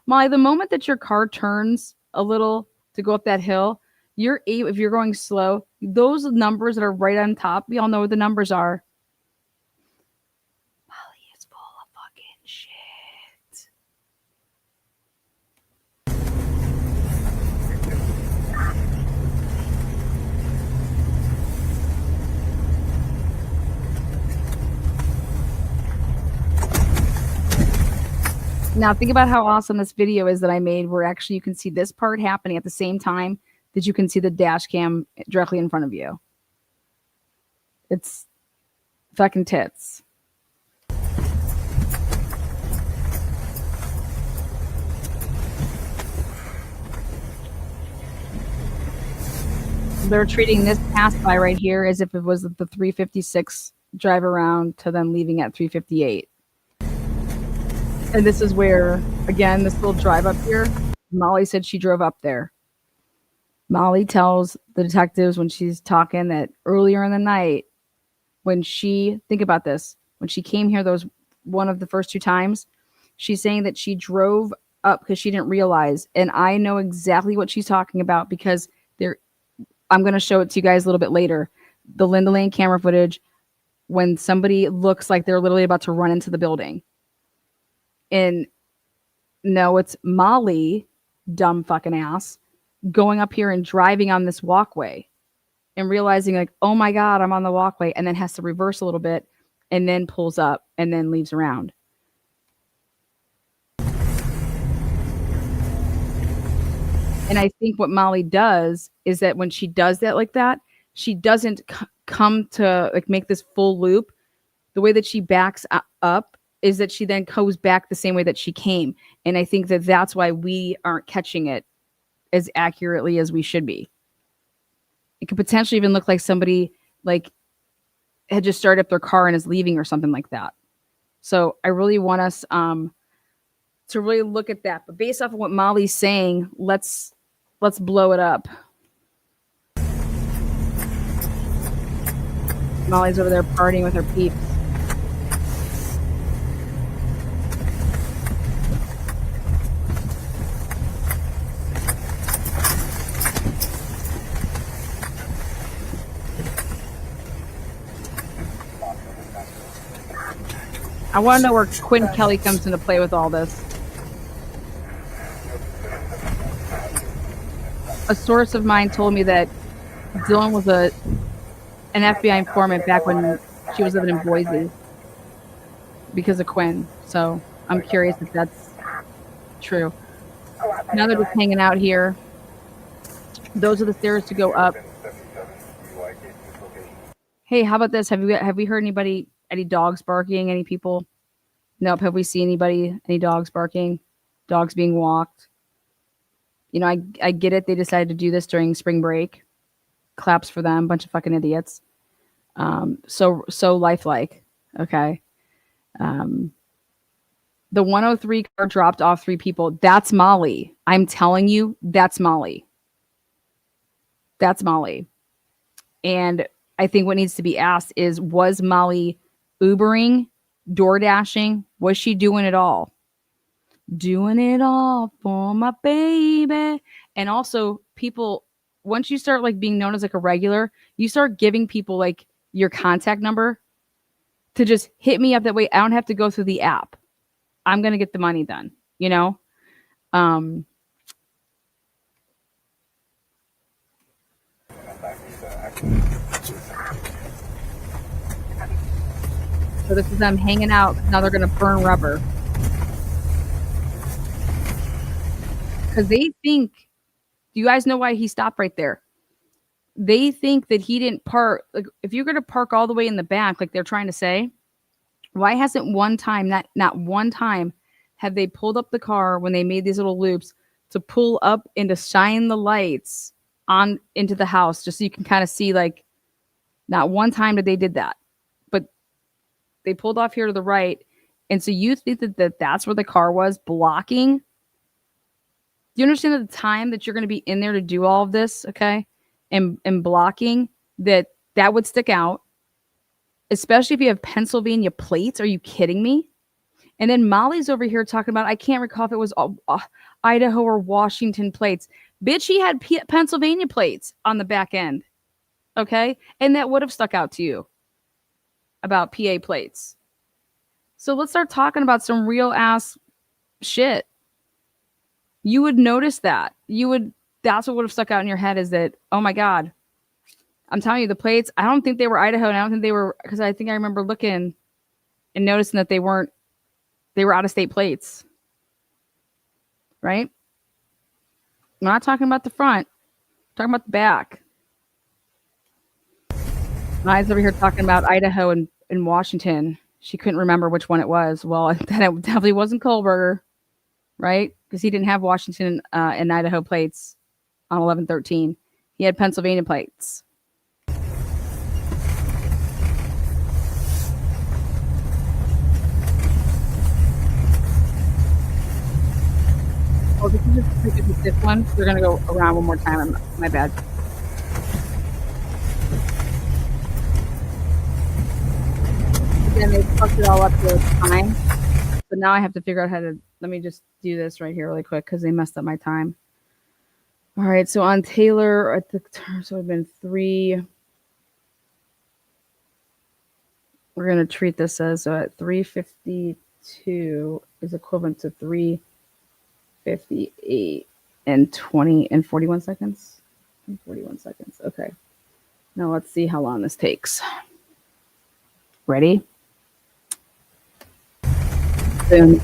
Molly, the moment that your car turns a little to go up that hill, if you're going slow, those numbers that are right on top, we all know what the numbers are. Molly is full of fucking shit. Now think about how awesome this video is that I made where actually you can see this part happening at the same time that you can see the dash cam directly in front of you. It's fucking tits. they're treating this pass by right here as if it was the 356 drive around to them leaving at 358. And this is where, again, this little drive up here, Molly said she drove up there. Molly tells the detectives when she's talking that earlier in the night, when she, think about this, when she came here, those one of the first 2 times, she's saying that she drove up because she didn't realize. And I know exactly what she's talking about because I'm going to show it to you guys a little bit later. The Linda Lane camera footage when somebody looks like they're literally about to run into the building. And no, it's Molly, dumb fucking ass, going up here and driving on this walkway and realizing like, oh my God, I'm on the walkway, and then has to reverse a little bit and then pulls up and then leaves around. And I think what Molly does is that when she does that like that, she doesn't come to like make this full loop. The way that she backs up is that she then goes back the same way that she came. And I think that that's why we aren't catching it as accurately as we should be. It could potentially even look like somebody like had just started up their car and is leaving or something like that. So I really want us to really look at that. But based off of what Molly's saying, let's blow it up. Molly's over there partying with her peeps. I want to know where Quinn Kelly comes into play with all this. A source of mine told me that Dylan was an FBI informant back when she was living in Boise because of Quinn. So I'm curious if that's true. Now they're just hanging out here. Those are the stairs to go up. Hey, how about this? Have we heard any dogs barking? Any people? Nope. Have we seen any dogs barking? Dogs being walked? You know, I get it. They decided to do this during spring break. Claps for them. Bunch of fucking idiots. So lifelike. Okay. The 103 car dropped off 3 people. That's Molly. I'm telling you, that's Molly. That's Molly. And I think what needs to be asked is, was Molly Ubering, door dashing? Was she doing it all? Doing it all for my baby. And also, people, once you start like being known as like a regular, you start giving people like your contact number to just hit me up that way. I don't have to go through the app. I'm going to get the money done, you know? So this is them hanging out. Now they're going to burn rubber. Because they think, do you guys know why he stopped right there? They think that he didn't park. Like, if you're going to park all the way in the back, like they're trying to say, why hasn't one time, not one time, have they pulled up the car when they made these little loops to pull up and to shine the lights on into the house, just so you can kind of see, like, not one time did they did that. But they pulled off here to the right. And so you think that's where the car was blocking? Do you understand the time that you're going to be in there to do all of this, okay? And blocking, that would stick out, especially if you have Pennsylvania plates. Are you kidding me? And then Molly's over here talking about, I can't recall if it was Idaho or Washington plates. Bitch, he had Pennsylvania plates on the back end, okay? And that would have stuck out to you about PA plates. So let's start talking about some real ass shit. You would notice that. That's what would have stuck out in your head, is that, oh my God, I'm telling you, the plates, I don't think they were Idaho, and I don't think they were, because I think I remember looking and noticing that they were out of state plates. Right? I'm not talking about the front. I'm talking about the back. Maya's over here talking about Idaho and Washington. She couldn't remember which one it was. Well, then it definitely wasn't Kohberger, right? Because he didn't have Washington and Idaho plates on 1113. He had Pennsylvania plates. Oh, this is just the fifth one. We're gonna go around one more time. My bad. Then they fucked it all up to time. So now I have to figure out how to. Let me just do this right here really quick because they messed up my time. All right, so on Taylor at the turn, so it's been 3. We're gonna treat this as so at 3:52 is equivalent to 3:58 and 20 and 41 seconds. 41 seconds. Okay. Now let's see how long this takes. Ready? Boom.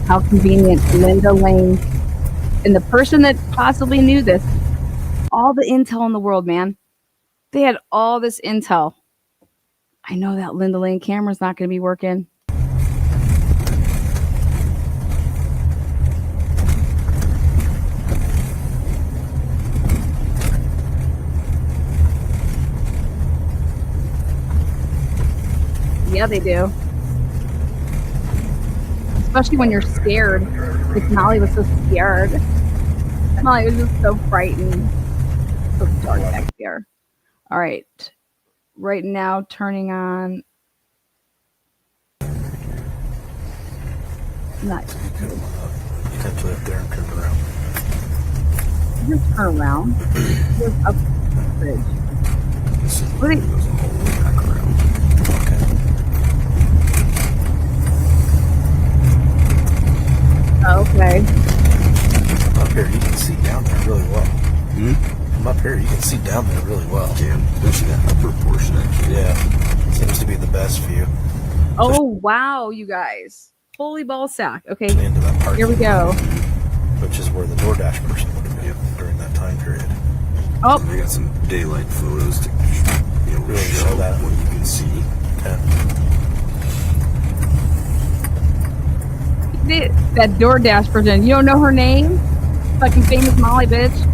How convenient. Linda Lane. And the person that possibly knew this, all the intel in the world, man. They had all this intel. I know that Linda Lane camera's not going to be working. Yeah, they do. Especially when you're scared. Like Molly was so scared. Molly was just so frightened. So dark back there. All right. Right now, turning on. Not. You got to live there and turn around. Just turn around. Just up the bridge. What are they? Goes all the way back around. Okay. Okay. Up here, you can see down there really well. From up here, you can see down there really well. Damn, especially that upper portion. Actually. Yeah, seems to be the best view. Oh, wow, you guys. Holy ball sack. Okay, Into that parking here we go. which is where the DoorDash person would have been during that time period. Oh, They got some daylight photos to Really show show that. what you can see. that DoorDash person. You don't know her name? Fucking famous Molly, bitch.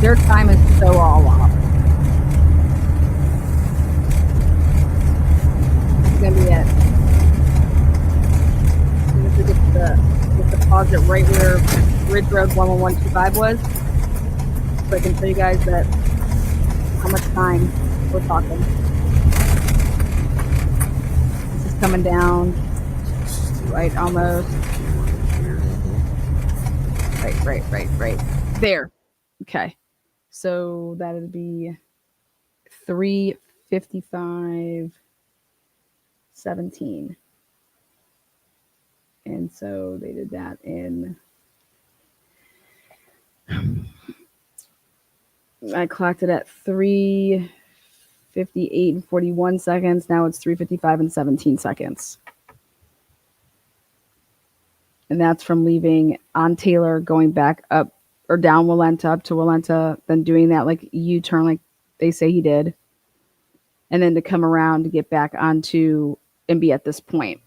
Their time is so all off. It's gonna be it. I'm gonna get the pause it right where Ridge Road 11125 was, so I can tell you guys that how much time we're talking. This is coming down, right, almost. Right there. Okay, so that would be 3:55:17, and so they did that in. I clocked it at 3:58 and 41 seconds. Now it's 3:55 and 17 seconds. And that's from leaving on Taylor, going back up or down Walenta, up to Walenta, then doing that like U-turn like they say he did. And then to come around to get back onto and be at this point.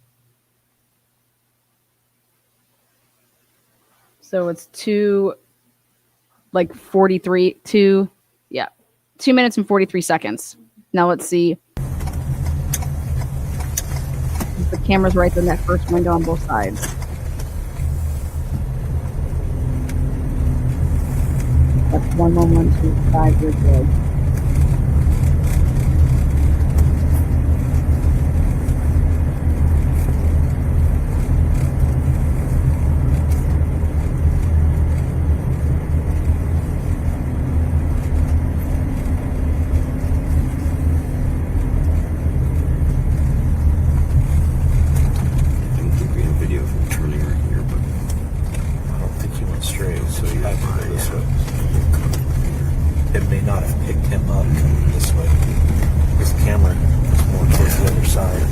So it's 2 minutes and 43 seconds. Now let's see. The camera's right in that first window on both sides. That's 11125 years old. straight, so he had to go this way. It may not have picked him up coming this way. His camera was more towards the other side.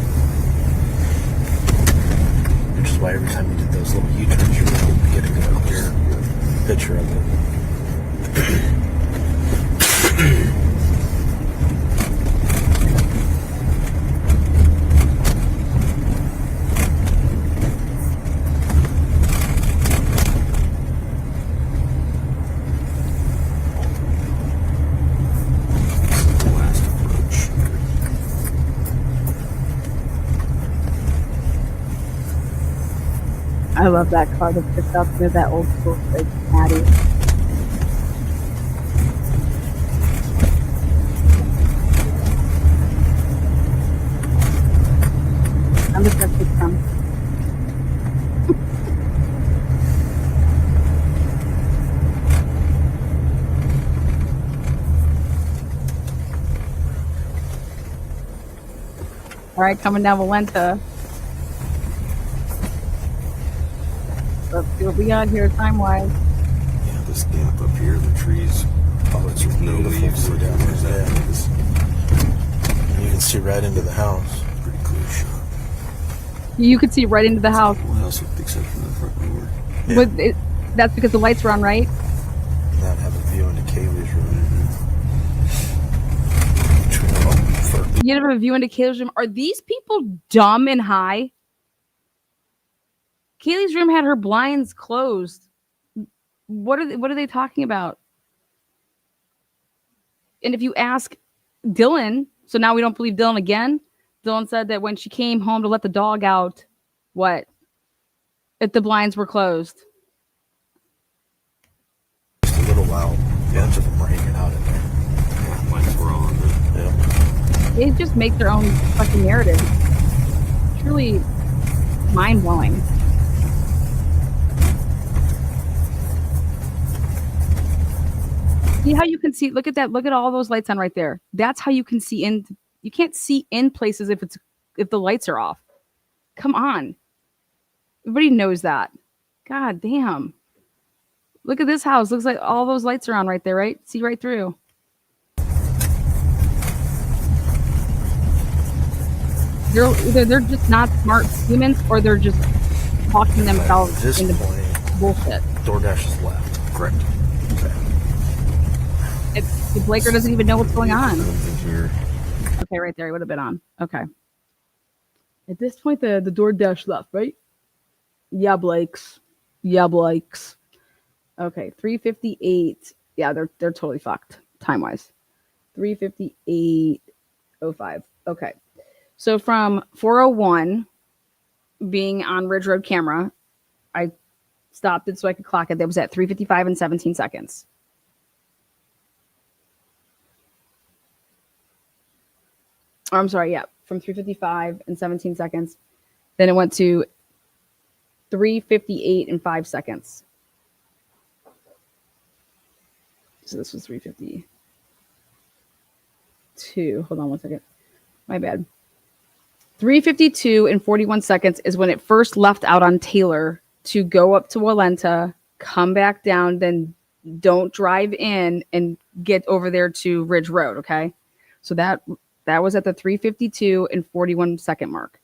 Which is why every time you did those little U-turns, you were getting a clear picture of it. Last approach. I love that car that picked up near that old school like Maddie. I'm just gonna pick some. All right, coming down Valenta. Let's see what we got here time-wise. Yeah, this gap up here, the trees. Oh, it's No beautiful leaves. view Look down at where's there. that is. And you can see right into the house. Pretty clear shot. You could see right into the house. Well, house with the exception of the front door. Yeah. With it, that's because the lights were on, right? And that have a view into Kaylee's room. Which we know for You have a view into Kaylee's room. Are these people dumb and high? Kaylee's room had her blinds closed. What are they talking about? And if you ask Dylan, so now we don't believe Dylan again. Dylan said that when she came home to let the dog out, what? If the blinds were closed. just a little while, a bunch of them were hanging out in there. Yeah, lights were on, but Yeah. They just make their own fucking narrative. Truly mind-blowing. See how you can see, look at that, look at all those lights on right there. That's how you can see in. You can't see in places if the lights are off. Come on. Everybody knows that. God damn. Look at this house. Looks like all those lights are on right there, right? See right through. Either they're just not smart humans or they're just talking At themselves this into point, bullshit. DoorDash is left. correct. Okay. If Blaker doesn't even know what's going on. Nothing here. Okay, right there. He would have been on. Okay. At this point, the DoorDash left, right? Yeah, Blakes. Yeah, Blakes. Okay, 3:58. Yeah, they're totally fucked time wise. 3:58:05. Okay, so from 4:01 being on Ridge Road camera, I stopped it so I could clock it. That was at 3:55 and 17 seconds. Or I'm sorry, yeah, from 3:55 and 17 seconds. Then it went to 3:58 and 5 seconds. So this was 3:52. Hold on one second. My bad. 3:52 and 41 seconds is when it first left out on Taylor to go up to Walenta, come back down, then don't drive in and get over there to Ridge Road, okay? So that was at the 3:52 and 41 second mark.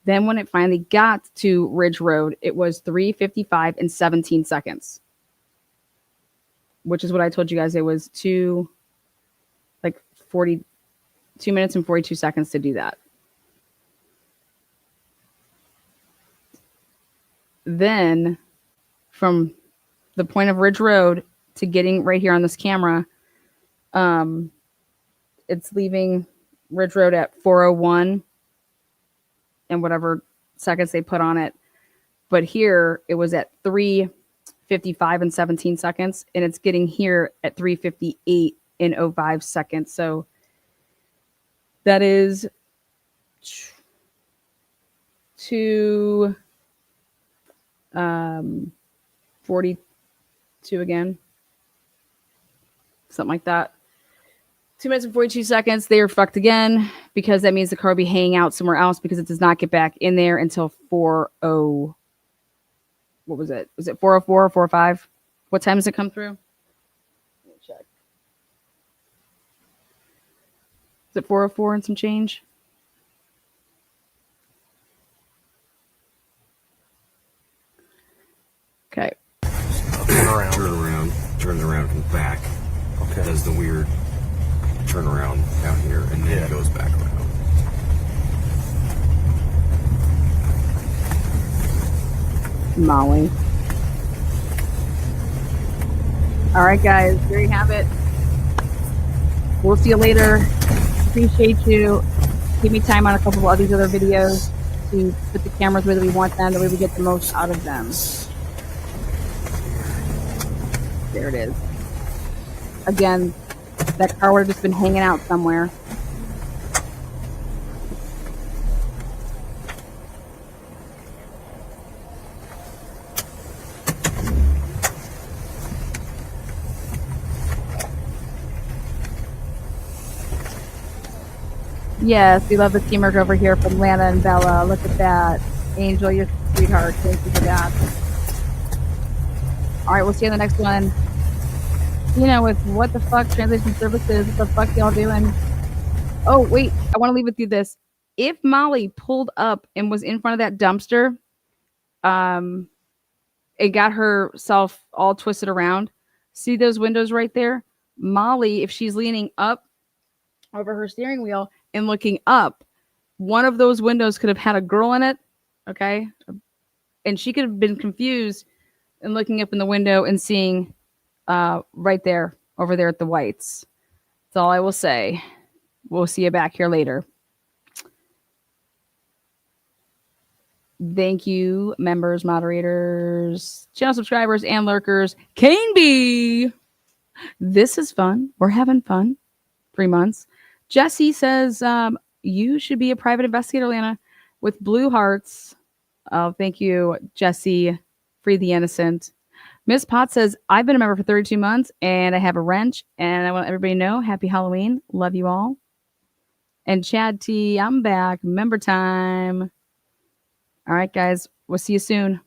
Then when it finally got to Ridge Road, it was 3:55 and 17 seconds. Which is what I told you guys. It was 2 minutes and 42 seconds to do that. Then from the point of Ridge Road to getting right here on this camera, it's leaving Ridge Road at 4:01 and whatever seconds they put on it. But here it was at 3:55 and 17 seconds, and it's getting here at 3:58 and 05 seconds. So that is 42 again. Something like that. 2 minutes and 42 seconds. They are fucked again because that means the car will be hanging out somewhere else because it does not get back in there until 40. What was it? Was it 4:04 or 4:05? What time does it come through? Let me check. Is it 4:04 and some change? Okay. Turn around. Turn around and back. Okay. Does the weird turn around down here, and then it goes back around. Molly. All right, guys. There you have it. We'll see you later. Appreciate you. Give me time on a couple of these other videos to put the cameras where we want them, the way we get the most out of them. There it is. Again, that car would have just been hanging out somewhere. Yes, we love the teamwork over here from Lana and Bella. Look at that. Angel, your sweetheart. Thank you for that. All right, we'll see you in the next one. You know, with what the fuck translation services, what the fuck y'all doing? Oh, wait, I want to leave with you this. If Molly pulled up and was in front of that dumpster, it got herself all twisted around. See those windows right there? Molly, if she's leaning up over her steering wheel and looking up, one of those windows could have had a girl in it, okay? And she could have been confused and looking up in the window and seeing right there, over there at the whites. That's all I will say. We'll see you back here later. Thank you, members, moderators, channel subscribers, and lurkers. Kane B. This is fun. We're having fun. 3 months. Jesse says, you should be a private investigator, Lana, with blue hearts. Oh, thank you, Jesse. Free the innocent. Miss Potts says, I've been a member for 32 months and I have a wrench and I want everybody to know happy Halloween. Love you all. And Chad T, I'm back. Member time. All right, guys. We'll see you soon.